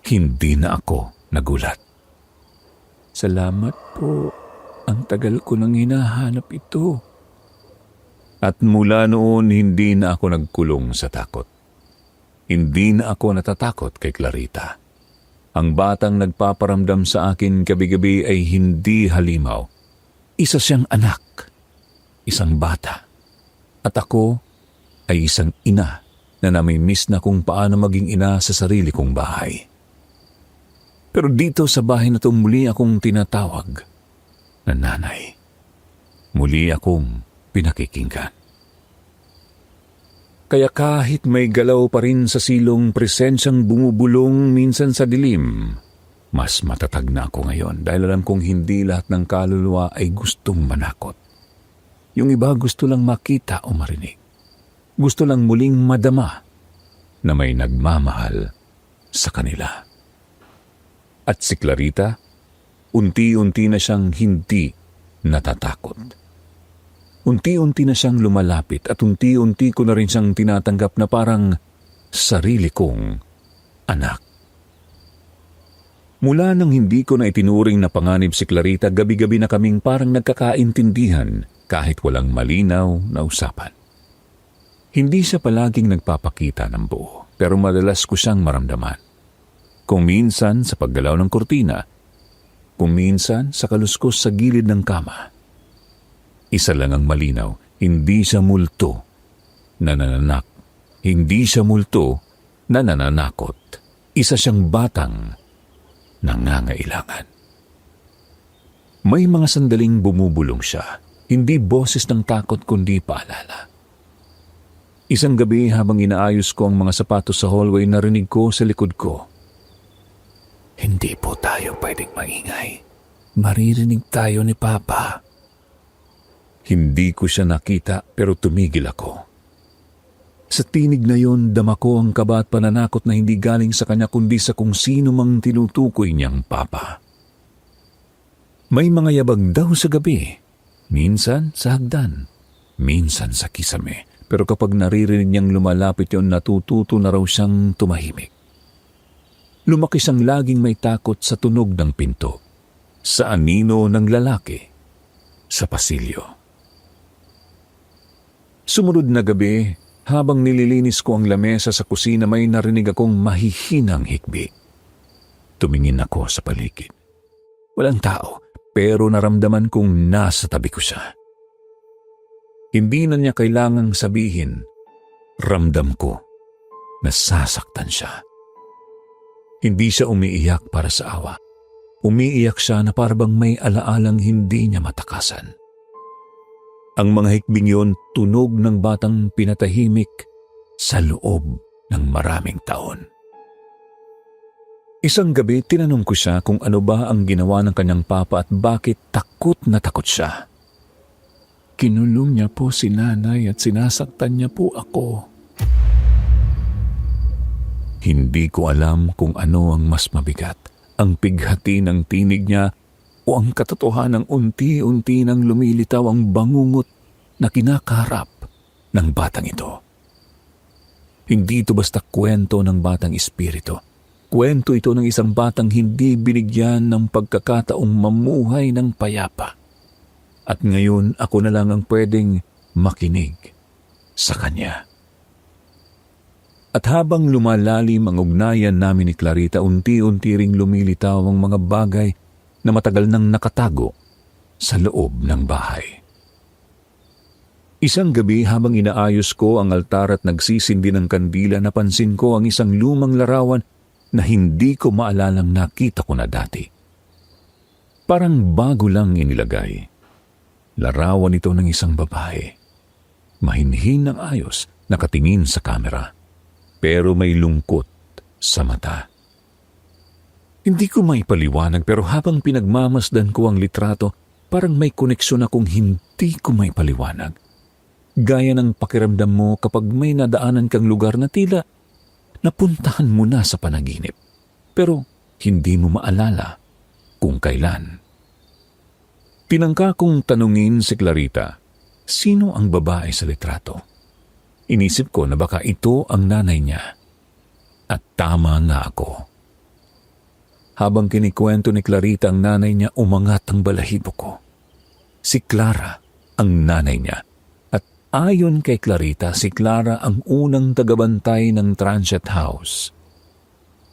Hindi na ako nagulat. Salamat po. Ang tagal ko nang hinahanap ito. At mula noon, hindi na ako nagkulong sa takot. Hindi na ako natatakot kay Clarita. Ang batang nagpaparamdam sa akin gabi-gabi ay hindi halimaw. Isa siyang anak. Isang bata. At ako ay isang ina na namimiss na kung paano maging ina sa sarili kong bahay. Pero dito sa bahay na ito muli akong tinatawag na nanay. Muli akong pinakikinggan. Kaya kahit may galaw pa rin sa silong presensyang bumubulong minsan sa dilim, mas matatag na ako ngayon dahil alam kong hindi lahat ng kaluluwa ay gustong manakot. Yung iba gusto lang makita o marinig. Gusto lang muling madama na may nagmamahal sa kanila. At si Clarita, unti-unti na siyang hindi natatakot. Unti-unti na siyang lumalapit at unti-unti ko na rin siyang tinatanggap na parang sarili kong anak. Mula nang hindi ko na itinuring na panganib si Clarita, gabi-gabi na kaming parang nagkakaintindihan kahit walang malinaw na usapan. Hindi siya palaging nagpapakita ng buo, pero madalas ko siyang maramdaman. Kung minsan sa paggalaw ng kurtina, kung minsan sa kaluskos sa gilid ng kama. Isa lang ang malinaw, hindi siya multo na nananak. Hindi siya multo na nananakot. Isa siyang batang nangangailangan. May mga sandaling bumubulong siya, hindi boses ng takot kundi paalala. Isang gabi habang inaayos ko ang mga sapatos sa hallway, narinig ko sa likod ko. Hindi po tayo pwedeng maingay. Maririnig tayo ni Papa. Hindi ko siya nakita pero tumigil ako. Sa tinig na yon, dama ko ang kaba at pananakot na hindi galing sa kanya kundi sa kung sino mang tinutukoy niyang Papa. May mga yabag daw sa gabi, minsan sa hagdan, minsan sa kisame. Pero kapag naririnig niyang lumalapit yon, natututo na raw siyang tumahimik. Lumaki siyang laging may takot sa tunog ng pinto, sa anino ng lalaki, sa pasilyo. Sumunod na gabi, habang nililinis ko ang lamesa sa kusina, may narinig akong mahihinang hikbi. Tumingin ako sa paligid. Walang tao, pero naramdaman kong nasa tabi ko siya. Hindi na niya kailangang sabihin, ramdam ko, nasasaktan siya. Hindi siya umiiyak para sa awa. Umiiyak siya na parang may alaalang hindi niya matakasan. Ang mga hikbing yon, tunog ng batang pinatahimik sa loob ng maraming taon. Isang gabi, tinanong ko siya kung ano ba ang ginawa ng kanyang papa at bakit takot na takot siya. Kinulong niya po si nanay at sinasaktan niya po ako. Hindi ko alam kung ano ang mas mabigat, ang pighati ng tinig niya o ang katotohanang unti-unti nang lumilitaw ang bangungot na kinakaharap ng batang ito. Hindi ito basta kwento ng batang espiritu. Kwento ito ng isang batang hindi binigyan ng pagkakataong mamuhay ng payapa. At ngayon ako na lang ang pwedeng makinig sa kanya. At habang lumalalim ang ugnayan namin ni Clarita, unti-unti ring lumilitaw ang mga bagay na matagal nang nakatago sa loob ng bahay. Isang gabi habang inaayos ko ang altar at nagsisindi ng kandila, napansin ko ang isang lumang larawan na hindi ko maalalang nakita ko na dati. Parang bago lang inilagay. Larawan ito ng isang babae. Mahinhin ng ayos, nakatingin sa kamera. Pero may lungkot sa mata. Hindi ko maipaliwanag pero habang pinagmamasdan ko ang litrato, parang may koneksyon akong hindi ko maipaliwanag. Gaya ng pakiramdam mo kapag may nadaanan kang lugar na tila napuntahan mo na sa panaginip, pero hindi mo maalala kung kailan. Tinangka kong tanungin si Clarita, sino ang babae sa litrato? Inisip ko na baka ito ang nanay niya. At tama nga ako. Habang kinikwento ni Clarita ang nanay niya, umangat ang balahibo ko. Si Clara ang nanay niya. At ayon kay Clarita, si Clara ang unang tagabantay ng Transit House.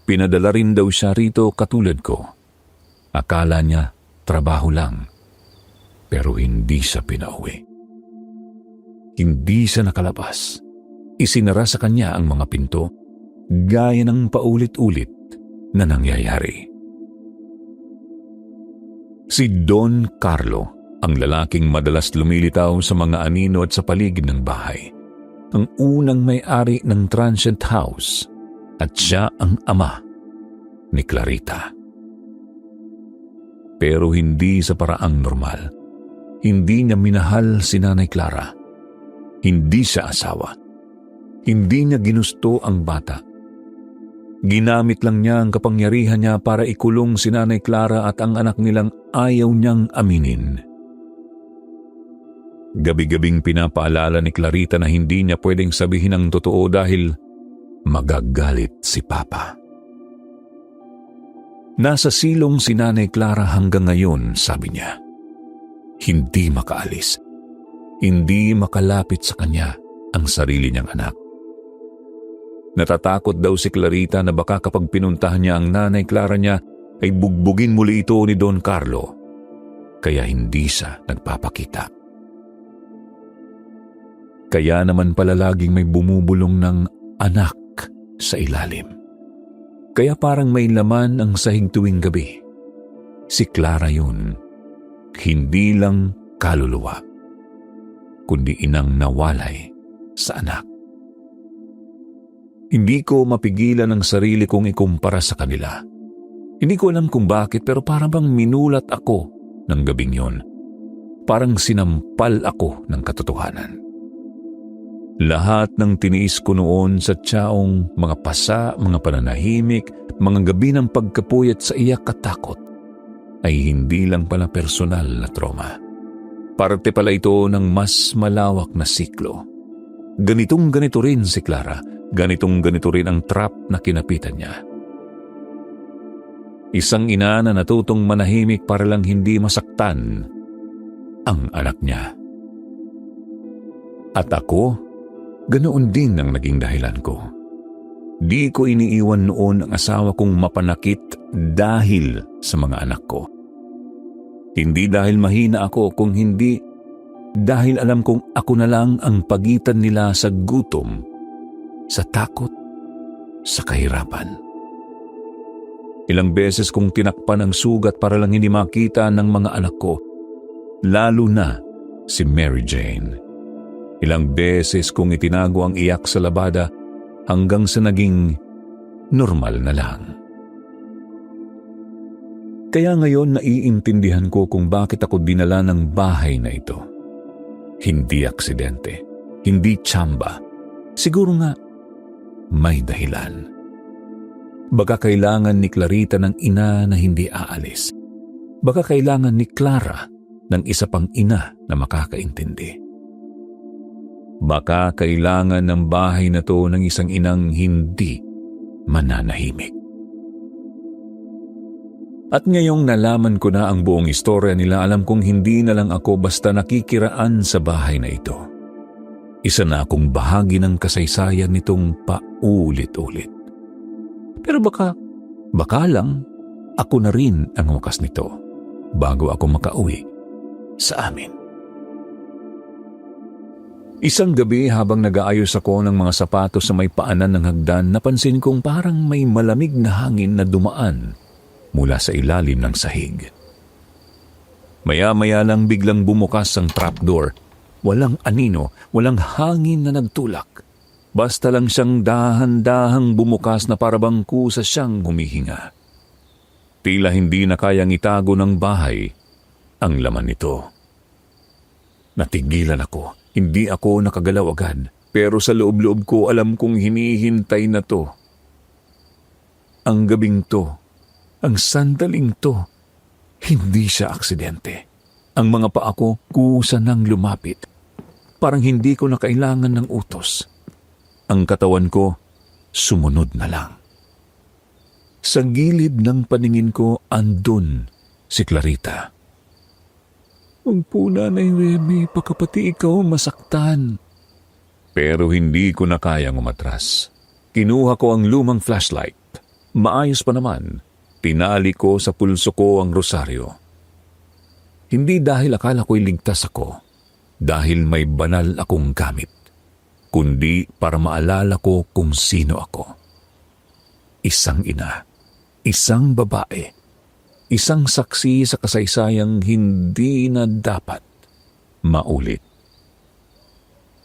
Pinadala rin daw siya rito katulad ko. Akala niya trabaho lang. Pero hindi siya pinauwi. Hindi siya nakalabas. Isinara sa kanya ang mga pinto, gaya ng paulit-ulit na nangyayari. Si Don Carlo, ang lalaking madalas lumilitaw sa mga anino at sa paligid ng bahay, ang unang may-ari ng Transient House at siya ang ama ni Clarita. Pero hindi sa paraang normal. Hindi niya minahal si Nanay Clara. Hindi siya asawa. Hindi niya ginusto ang bata. Ginamit lang niya ang kapangyarihan niya para ikulong si Nanay Clara at ang anak nilang ayaw niyang aminin. Gabi-gabing pinapaalala ni Clarita na hindi niya pwedeng sabihin ang totoo dahil magagalit si Papa. Nasa silong si Nanay Clara hanggang ngayon, sabi niya. Hindi makaalis. Hindi makalapit sa kanya ang sarili niyang anak. Natatakot daw si Clarita na baka kapag pinuntahan niya ang Nanay Clara niya ay bugbugin muli ito ni Don Carlo. Kaya hindi siya nagpapakita. Kaya naman pala laging may bumubulong ng anak sa ilalim. Kaya parang may laman ang sahig tuwing gabi. Si Clara yun. Hindi lang kaluluwa, kundi inang nawalay sa anak. Hindi ko mapigilan ang sarili kong ikumpara sa kanila. Hindi ko alam kung bakit pero parang bang minulat ako ng gabing yon. Parang sinampal ako ng katotohanan. Lahat ng tiniis ko noon sa tiyaong mga pasa, mga pananahimik, mga gabi ng pagkapuyat sa iyak at takot ay hindi lang pala personal na trauma. Parte pala ito ng mas malawak na siklo. Ganito rin si Clara, ganito rin ang trap na kinapitan niya. Isang ina na natutong manahimik para lang hindi masaktan ang anak niya. At ako, ganoon din ang naging dahilan ko. Di ko iniiwan noon ang asawa kong mapanakit dahil sa mga anak ko. Hindi dahil mahina ako, kung hindi dahil alam kong ako na lang ang pagitan nila sa gutom, sa takot, sa kahirapan. Ilang beses kong tinakpan ang sugat para lang hindi makita ng mga anak ko, lalo na si Mary Jane. Ilang beses kong itinago ang iyak sa labada hanggang sa naging normal na lang. Kaya ngayon naiintindihan ko kung bakit ako dinala ng bahay na ito. Hindi aksidente, hindi tsamba. Siguro nga may dahilan. Baka kailangan ni Clarita ng ina na hindi aalis. Baka kailangan ni Clara ng isa pang ina na makakaintindi. Baka kailangan ng bahay na to ng isang inang hindi mananahimik. At ngayong nalaman ko na ang buong istorya nila, alam kong hindi na lang ako basta nakikiraan sa bahay na ito. Isa na akong bahagi ng kasaysayan nitong paulit-ulit. Pero baka lang ako na rin ang wakas nito bago ako makauwi sa amin. Isang gabi habang nag-aayos ako ng mga sapatos sa may paanan ng hagdan, napansin kong parang may malamig na hangin na dumaan mula sa ilalim ng sahig. Maya-maya lang biglang bumukas ang trapdoor. Walang anino, walang hangin na nagtulak. Basta lang siyang dahan-dahang bumukas na parabang kusa siyang humihinga. Tila hindi na kayang itago ng bahay ang laman nito. Natigilan ako. Hindi ako nakagalaw agad, pero sa loob-loob ko alam kong hinihintay na to. Ang gabing to, ang sandaling to, hindi siya aksidente. Ang mga paa ko kusa nang lumapit. Parang hindi ko na kailangan ng utos. Ang katawan ko sumunod na lang. Sa gilid ng paningin ko andun si Clarita. Huwag po, Nanay Remy, pagkapati ikaw masaktan. Pero hindi ko na kayang umatras. Kinuha ko ang lumang flashlight. Maayos pa naman. Tinali ko sa pulso ko ang rosaryo. Hindi dahil akala ko'y ligtas ako, dahil may banal akong gamit, kundi para maalala ko kung sino ako. Isang ina, isang babae, isang saksi sa kasaysayang hindi na dapat maulit.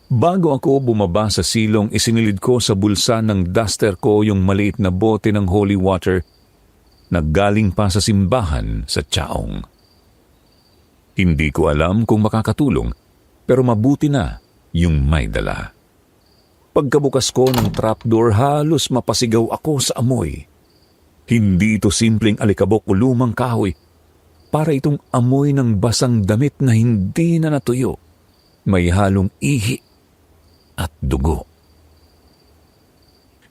Bago ako bumaba sa silong, isinilid ko sa bulsa ng duster ko yung maliit na bote ng holy water na galing pa sa simbahan sa Chaong. Hindi ko alam kung makakatulong, pero mabuti na yung may dala. Pagkabukas ko ng trapdoor, halos mapasigaw ako sa amoy. Hindi ito simpleng alikabok o lumang kahoy. Para itong amoy ng basang damit na hindi na natuyo. May halong ihi at dugo.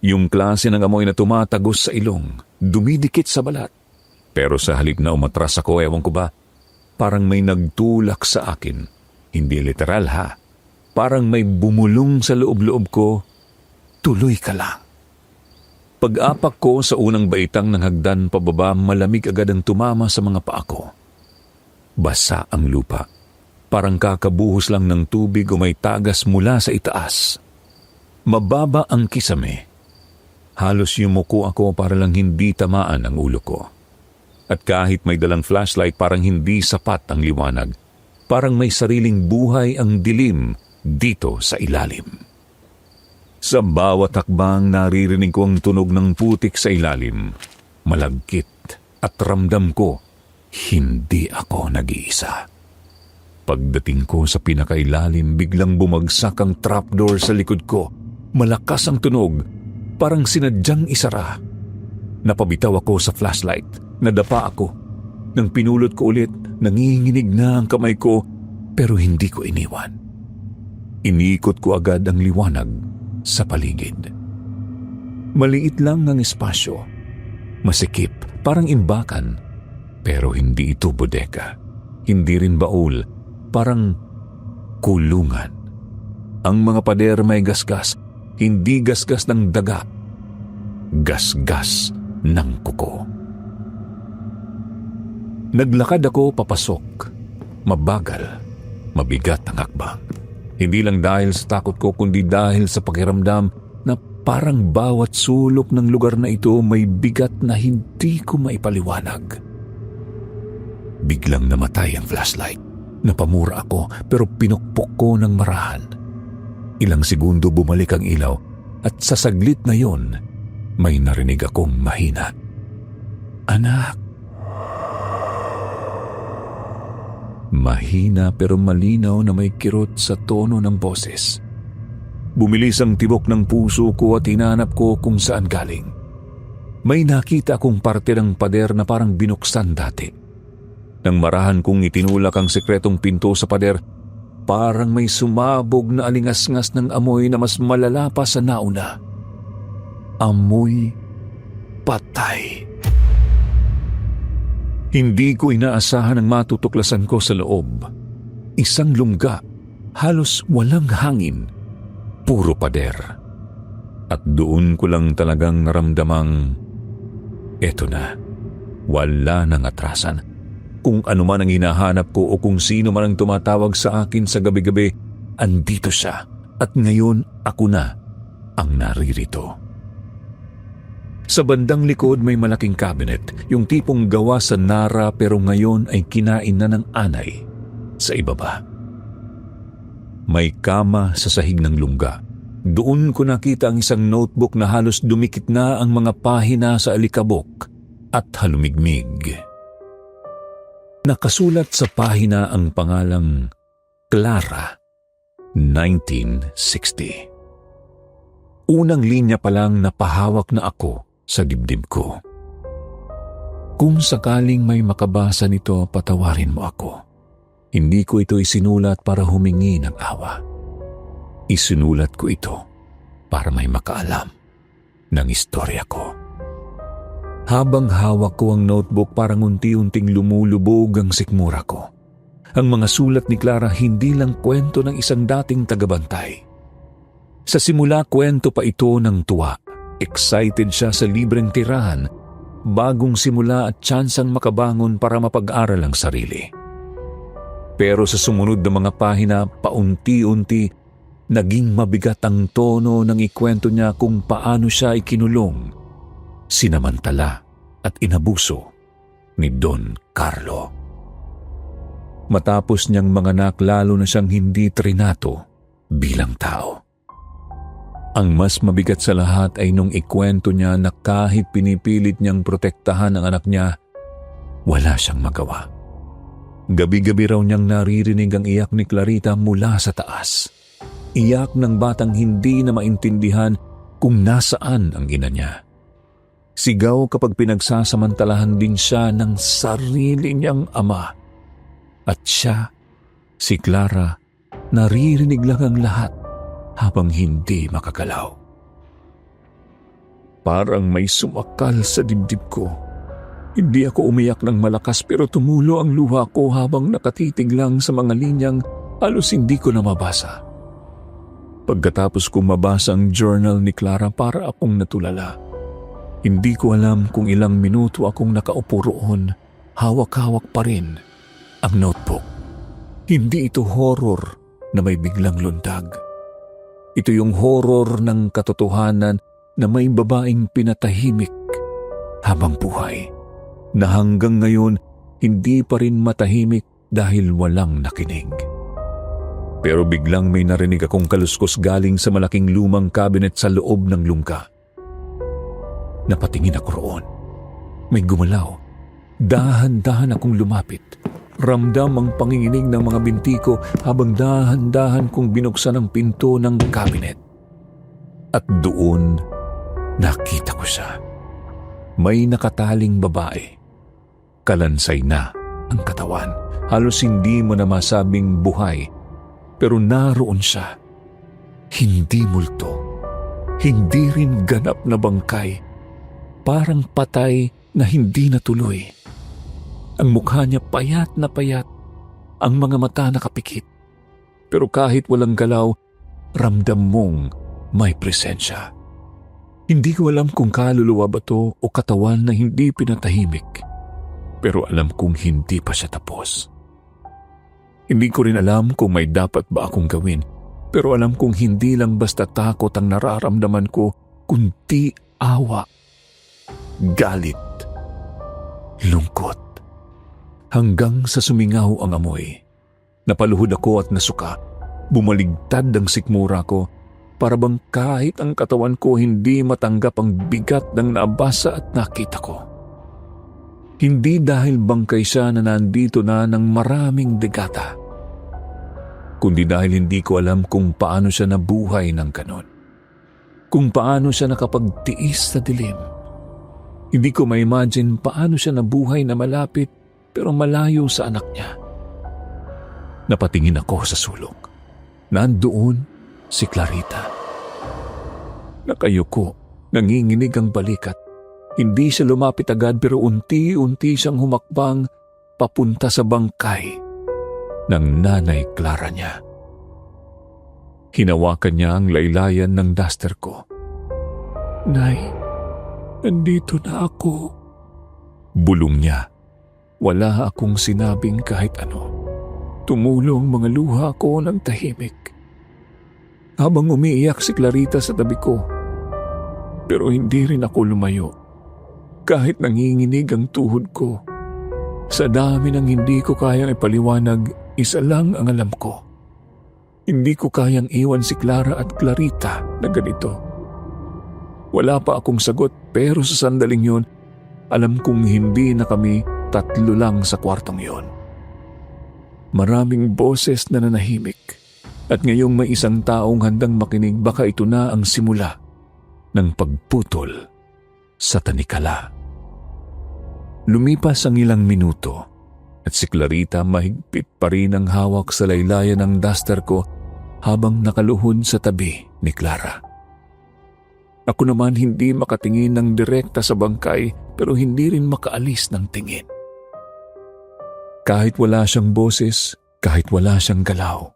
Yung klase ng amoy na tumatagos sa ilong, dumidikit sa balat. Pero sa halip na umatras ako, ewan ko ba, parang may nagtulak sa akin. Hindi literal ha. Parang may bumulong sa loob-loob ko, tuloy ka lang. Pag-apak ko sa unang baitang ng hagdan pababa, malamig agad ang tumama sa mga paa ko. Basa ang lupa. Parang kakabuhos lang ng tubig o may tagas mula sa itaas. Mababa ang kisame. Halos yumuko ako para lang hindi tamaan ang ulo ko. At kahit may dalang flashlight, parang hindi sapat ang liwanag. Parang may sariling buhay ang dilim dito sa ilalim. Sa bawat hakbang naririnig ko ang tunog ng putik sa ilalim. Malagkit, At ramdam ko, hindi ako nag-iisa. Pagdating ko sa pinakailalim, biglang bumagsak ang trapdoor sa likod ko. Malakas ang tunog, parang sinadyang isara. Napabitaw ako sa flashlight, nadapa ako. Nang pinulot ko ulit, nanginginig na ang kamay ko, pero hindi ko iniwan. Inikot ko agad ang liwanag sa paligid. Maliit lang ang espasyo. Masikip, parang imbakan. Pero hindi ito bodega. Hindi rin baul. Parang kulungan. Ang mga pader may gasgas, hindi gasgas ng daga, gasgas ng kuko. Naglakad ako papasok. Mabagal, mabigat ang hakbang. Hindi lang dahil sa takot ko, kundi dahil sa pakiramdam na parang bawat sulok ng lugar na ito may bigat na hindi ko maipaliwanag. Biglang namatay ang flashlight. Napamura ako pero pinukpok ko ng marahan. Ilang segundo bumalik ang ilaw at sa saglit na yon, may narinig akong mahina. Anak. Mahina pero malinaw na may kirot sa tono ng boses. Bumilis ang tibok ng puso ko at hinanap ko kung saan galing. May nakita akong parte ng pader na parang binuksan dati. Nang marahan kong itinulak ang sekretong pinto sa pader, parang may sumabog na alingas-ngas ng amoy na mas malala pa sa nauna. Amoy patay. Hindi ko inaasahan ang matutuklasan ko sa loob. Isang lungga, halos walang hangin, puro pader. At doon ko lang talagang naramdamang, eto na, wala nang atrasan. Kung ano man ang hinahanap ko o kung sino man ang tumatawag sa akin sa gabi-gabi, andito siya at ngayon ako na ang naririto. Sa bandang likod may malaking cabinet, yung tipong gawa sa nara pero ngayon ay kinain na ng anay sa ibaba. May kama sa sahig ng lungga. Doon ko nakita ang isang notebook na halos dumikit na ang mga pahina sa alikabok at halumigmig. Nakasulat sa pahina ang pangalang Clara, 1960. Unang linya pa lang napahawak na ako sa dibdib ko. Kung sakaling may makabasa nito, patawarin mo ako. Hindi ko ito isinulat para humingi ng awa. Isinulat ko ito para may makaalam ng istorya ko. Habang hawak ko ang notebook, parang unti-unting lumulubog ang sikmura ko. Ang mga sulat ni Clara hindi lang kwento ng isang dating tagabantay. Sa simula, kwento pa ito ng tuwa. Excited siya sa libreng tirahan, bagong simula at tsansang makabangon para mapag-aral ang sarili. Pero sa sumunod na mga pahina, paunti-unti, naging mabigat ang tono ng ikwento niya kung paano siya ikinulong, sinamantala at inabuso ni Don Carlo. Matapos niyang manganak, lalo na siyang hindi trinato bilang tao. Ang mas mabigat sa lahat ay nung ikwento niya na kahit pinipilit niyang protektahan ang anak niya, wala siyang magawa. Gabi-gabi raw niyang naririnig ang iyak ni Clarita mula sa taas. Iyak ng batang hindi na maintindihan kung nasaan ang ina niya. Sigaw kapag pinagsasamantalahan din siya ng sarili niyang ama. At siya, si Clara, naririnig lang ang lahat habang hindi makagalaw. Parang may sumakal sa dibdib ko. Hindi ako umiyak ng malakas pero tumulo ang luha ko habang nakatitig lang sa mga linyang halos hindi ko na mabasa. Pagkatapos kong mabasa ang journal ni Clara, para akong natulala. Hindi ko alam kung ilang minuto akong nakaupo roon, hawak-hawak pa rin ang notebook. Hindi ito horror na may biglang lundag. Ito yung horror ng katotohanan na may babaeng pinatahimik habang buhay, na hanggang ngayon hindi pa rin matahimik dahil walang nakinig. Pero biglang may narinig akong kaluskos galing sa malaking lumang cabinet sa loob ng lungga. Napatingin ako roon. May gumalaw, Dahan-dahan akong lumapit. Ramdam ang panginginig ng mga binti ko habang dahan-dahan kong binuksan ang pinto ng cabinet. At doon, nakita ko siya. May nakataling babae. Kalansay na ang katawan. Halos hindi mo na masabing buhay. Pero naroon siya. Hindi multo. Hindi rin ganap na bangkay. Parang patay na hindi natuloy. Ang mukha niya payat na payat. Ang mga mata nakapikit. Pero kahit walang galaw, ramdam mong may presensya. Hindi ko alam kung kaluluwa ba to o katawan na hindi pinatahimik. Pero alam kong hindi pa siya tapos. Hindi ko rin alam kung may dapat ba akong gawin. Pero alam kong hindi lang basta takot ang nararamdaman ko, kundi awa, galit, lungkot. Hanggang sa sumingaw ang amoy. Napaluhod ako at nasuka. Bumaligtad ang sikmura ko. Para bang kahit ang katawan ko hindi matanggap ang bigat ng nabasa at nakita ko. Hindi dahil bangkay siya na nandito na ng maraming dekada, kundi dahil hindi ko alam kung paano siya nabuhay ng ganon. Kung paano siya nakapagtiis sa dilim. Hindi ko ma-imagine paano siya nabuhay na malapit pero malayo sa anak niya. Napatingin ako sa sulok. Nandoon si Clarita. Nakayuko, nanginginig ang balikat. Hindi siya lumapit agad pero unti-unti siyang humakbang papunta sa bangkay ng nanay Clara niya. Hinawakan niya ang laylayan ng duster ko. "Nay, nandito na ako." Bulong niya. Wala akong sinabing kahit ano. Tumulong mga luha ko ng tahimik. Habang umiiyak si Clarita sa tabi ko. Pero hindi rin ako lumayo. Kahit nanginginig ang tuhod ko. Sa dami ng hindi ko kayang ipaliwanag, isa lang ang alam ko. Hindi ko kayang iwan si Clara at Clarita na ganito. Wala pa akong sagot pero sa sandaling yun, alam kong hindi na kami tatlo lang sa kwartong yon. Maraming boses na nanahimik. At ngayong may isang taong handang makinig, baka ito na ang simula ng pagputol sa tanikala. Lumipas ang ilang minuto at si Clarita mahigpit pa rin ang hawak sa laylayan ng duster ko habang nakaluhod sa tabi ni Clara. Ako naman hindi makatingin ng direkta sa bangkay pero hindi rin makaalis ng tingin. Kahit wala siyang boses, kahit wala siyang galaw,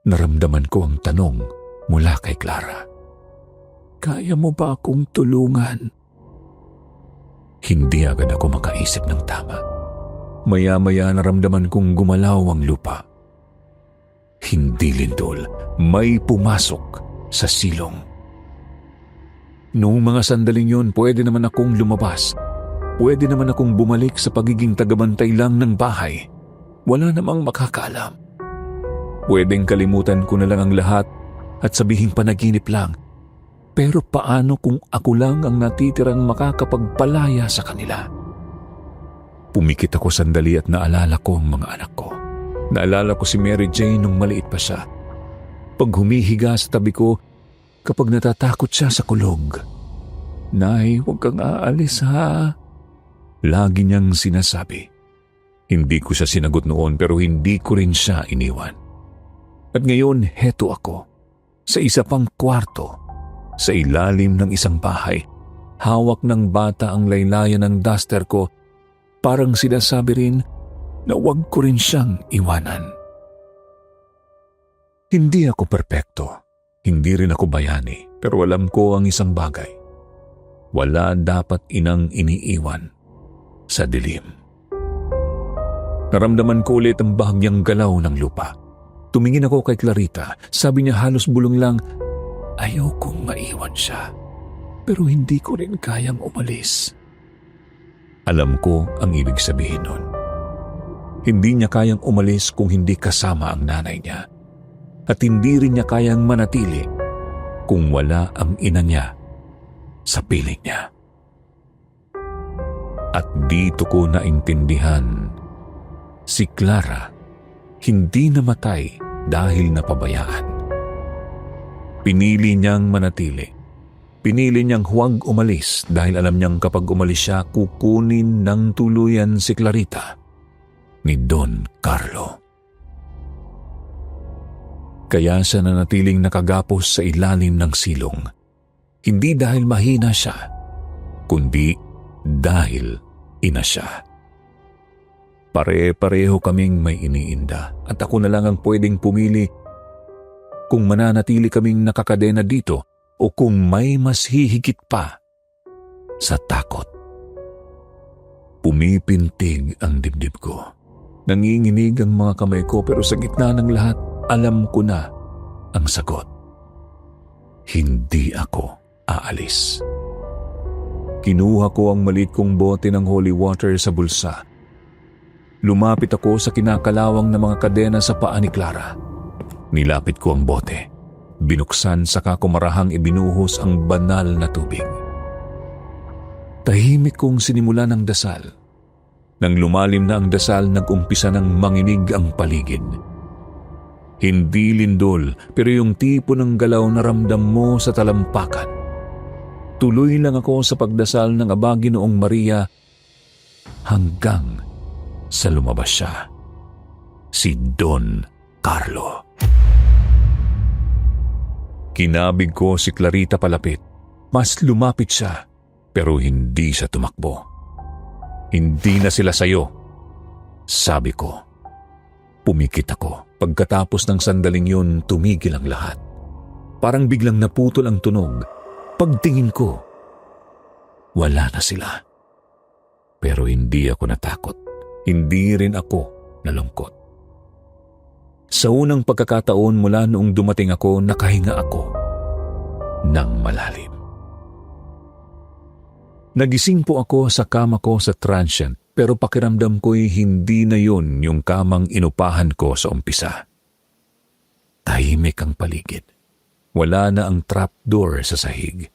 naramdaman ko ang tanong mula kay Clara. "Kaya mo ba akong tulungan?" Hindi agad ako makaisip ng tama. Maya-maya naramdaman kong gumalaw ang lupa. Hindi lindol, may pumasok sa silong. Noong mga sandaling yun, pwede naman akong lumabas. Pwede naman akong bumalik sa pagiging tagabantay lang ng bahay. Wala namang makakaalam. Pwedeng kalimutan ko na lang ang lahat at sabihing panaginip lang. Pero paano kung ako lang ang natitirang makakapagpalaya sa kanila? Pumikit ako sandali at naalala ko ang mga anak ko. Naalala ko si Mary Jane nung maliit pa siya. Pag humihiga sa tabi ko, kapag natatakot siya sa kulog. "Nay, huwag kang aalis ha." Lagi niyang sinasabi. Hindi ko siya sinagot noon pero hindi ko rin siya iniwan. At ngayon, heto ako. Sa isa pang kwarto. Sa ilalim ng isang bahay. Hawak ng bata ang laylayan ng duster ko. Parang sinasabi rin na huwag ko rin siyang iwanan. Hindi ako perpekto. Hindi rin ako bayani. Pero alam ko ang isang bagay. Wala dapat inang iniiwan sa dilim. Naramdaman ko ulit ang bahagyang galaw ng lupa. Tumingin ako kay Clarita. Sabi niya halos bulong lang, "Ayokong maiwan siya, pero hindi ko rin kayang umalis." Alam ko ang ibig sabihin nun. Hindi niya kayang umalis kung hindi kasama ang nanay niya. At hindi rin niya kayang manatili kung wala ang ina niya sa piling niya. At dito ko naintindihan, si Clara hindi namatay dahil napabayaan. Pinili niyang manatili. Pinili niyang huwag umalis dahil alam niyang kapag umalis siya, kukunin ng tuluyan si Clarita ni Don Carlo. Kaya siya nanatiling nakagapos sa ilalim ng silong. Hindi dahil mahina siya, kundi dahil ina siya. Pare-pareho kaming may iniinda at ako na lang ang pwedeng pumili kung mananatili kaming nakakadena dito o kung may mas hihigit pa sa takot. Pumipintig ang dibdib ko. Nanginginig ang mga kamay ko pero sa gitna ng lahat, alam ko na ang sagot. Hindi ako aalis. Kinuha ko ang maliit kong bote ng holy water sa bulsa. Lumapit ako sa kinakalawang na mga kadena sa paa ni Clara. Nilapit ko ang bote. Binuksan saka ko marahang ibinuhos ang banal na tubig. Tahimik kong sinimula ng dasal. Nang lumalim na ang dasal, nag-umpisa ng manginig ang paligid. Hindi lindol, pero yung tipo ng galaw na ramdam mo sa talampakan. Tuloy lang ako sa pagdasal ng Aba Ginoong Maria hanggang sa lumabas siya. Si Don Carlo. Kinabig ko si Clarita palapit. Mas lumapit siya, pero hindi siya tumakbo. Hindi na sila sayo, sabi ko. Pumikit ako. Pagkatapos ng sandaling yun, tumigil ang lahat. Parang biglang naputol ang tunog. Pagtingin ko, wala na sila. Pero hindi ako natakot. Hindi rin ako nalungkot. Sa unang pagkakataon mula noong dumating ako, nakahinga ako ng malalim. Nagising po ako sa kama ko sa transient, pero pakiramdam ko'y hindi na yun yung kamang inupahan ko sa umpisa. Tahimik ang paligid. Wala na ang trapdoor sa sahig.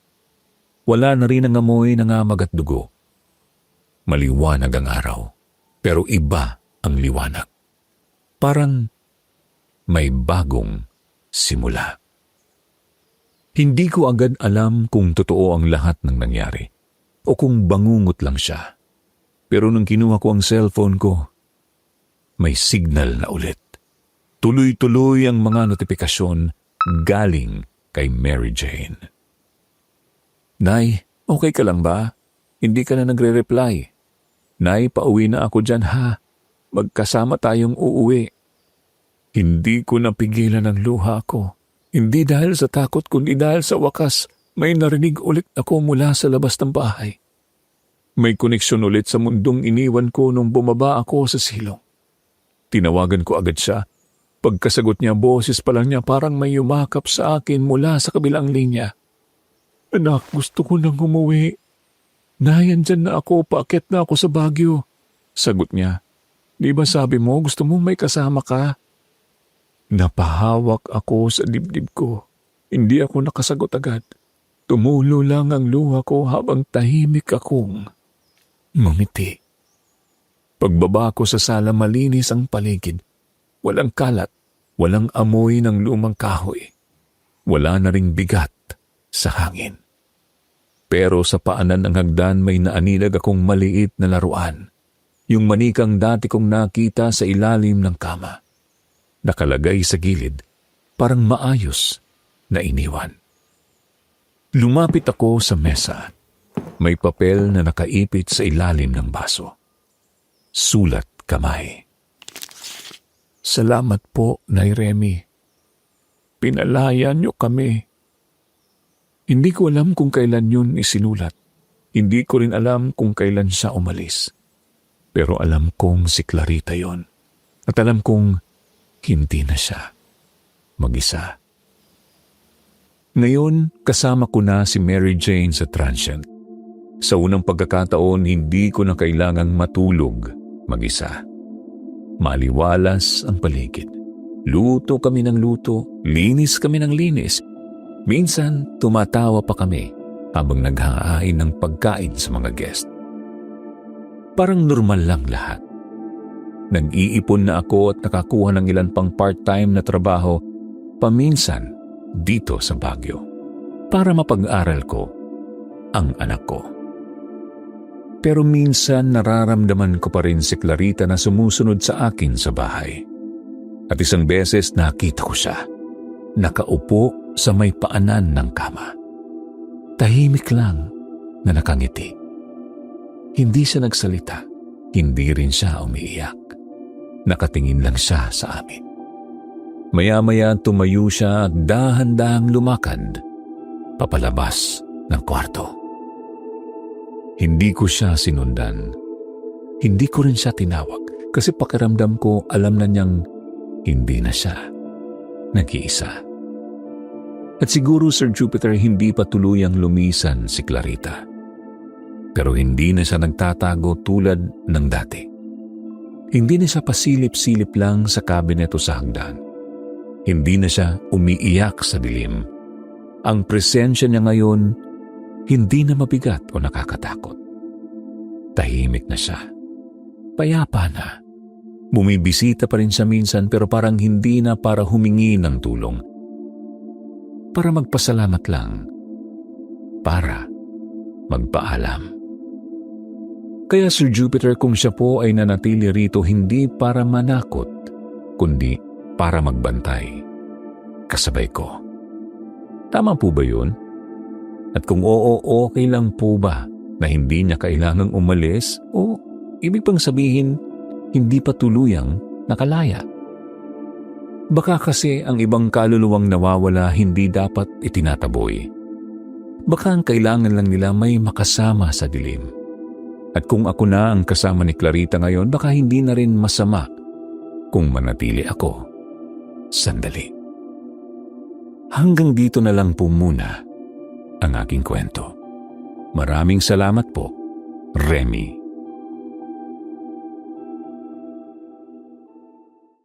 Wala na rin ang amoy ng amag at dugo. Maliwanag ang araw, pero iba ang liwanag. Parang may bagong simula. Hindi ko agad alam kung totoo ang lahat ng nangyari o kung bangungot lang siya. Pero nung kinuha ko ang cellphone ko, may signal na ulit. Tuloy-tuloy ang mga notifikasyon galing kay Mary Jane. Nay, okay ka lang ba? Hindi ka na nagre-reply. Nay, pauwi na ako dyan ha. Magkasama tayong uuwi. Hindi ko napigilan ang luha ko. Hindi dahil sa takot kundi dahil sa wakas may narinig ulit ako mula sa labas ng bahay. May koneksyon ulit sa mundong iniwan ko nung bumaba ako sa silong. Tinawagan ko agad siya. Pagkasagot niya, boses pa lang niya parang may yumakap sa akin mula sa kabilang linya. Anak, gusto ko nang umuwi. Nandyan na ako, paakyat na ako sa Baguio. Sagot niya, di ba sabi mo gusto mong may kasama ka? Napahawak ako sa dibdib ko. Hindi ako nakasagot agad. Tumulo lang ang luha ko habang tahimik akong ngumiti. Pagbaba ko sa sala, malinis ang paligid. Walang kalat, walang amoy ng lumang kahoy. Wala na ring bigat sa hangin. Pero sa paanan ng hagdan may naaninag akong maliit na laruan. Yung manikang dati kong nakita sa ilalim ng kama. Nakalagay sa gilid, parang maayos na iniwan. Lumapit ako sa mesa. May papel na nakaipit sa ilalim ng baso. Sulat kamay. Salamat po, Nay Remy. Pinalaya niyo kami. Hindi ko alam kung kailan yun isinulat. Hindi ko rin alam kung kailan siya umalis. Pero alam kong si Clarita yon. At alam kong hindi na siya mag-isa. Ngayon, kasama ko na si Mary Jane sa transient. Sa unang pagkakataon, hindi ko na kailangang matulog mag-isa. Maliwalas ang paligid. Luto kami ng luto, linis kami ng linis. Minsan, tumatawa pa kami habang naghahain ng pagkain sa mga guest. Parang normal lang lahat. Nag-iipon na ako at nakakuha ng ilan pang part-time na trabaho paminsan dito sa Baguio para mapag-aral ko ang anak ko. Pero minsan nararamdaman ko pa rin si Clarita na sumusunod sa akin sa bahay. At isang beses nakita ko siya, nakaupo sa may paanan ng kama. Tahimik lang na nakangiti. Hindi siya nagsalita, hindi rin siya umiiyak. Nakatingin lang siya sa amin. Maya-maya tumayo siya at dahan-dahang lumakad papalabas ng kwarto. Hindi ko siya sinundan. Hindi ko rin siya tinawag kasi pakiramdam ko alam na niyang hindi na siya nag-iisa. At siguro, Sir Jupiter, hindi pa tuluyang lumisan si Clarita. Pero hindi na siya nagtatago tulad ng dati. Hindi na siya pasilip-silip lang sa kabineto sa hagdan. Hindi na siya umiiyak sa dilim. Ang presensya niya ngayon hindi na mabigat o nakakatakot. Tahimik na siya. Payapa na. Bumibisita pa rin siya minsan pero parang hindi na para humingi ng tulong. Para magpasalamat lang. Para magpaalam. Kaya Sir Jupiter, kung siya po ay nanatili rito hindi para manakot, kundi para magbantay. Kasabay ko. Tama po ba yun? At kung oo, okay lang po ba na hindi niya kailangang umalis o ibig pang sabihin hindi pa tuluyang nakalaya? Baka kasi ang ibang kaluluwang nawawala hindi dapat itinataboy. Baka ang kailangan lang nila may makasama sa dilim. At kung ako na ang kasama ni Clarita ngayon, baka hindi na rin masama kung manatili ako sandali. Hanggang dito na lang po muna ang aking kwento. Maraming salamat po, Remy.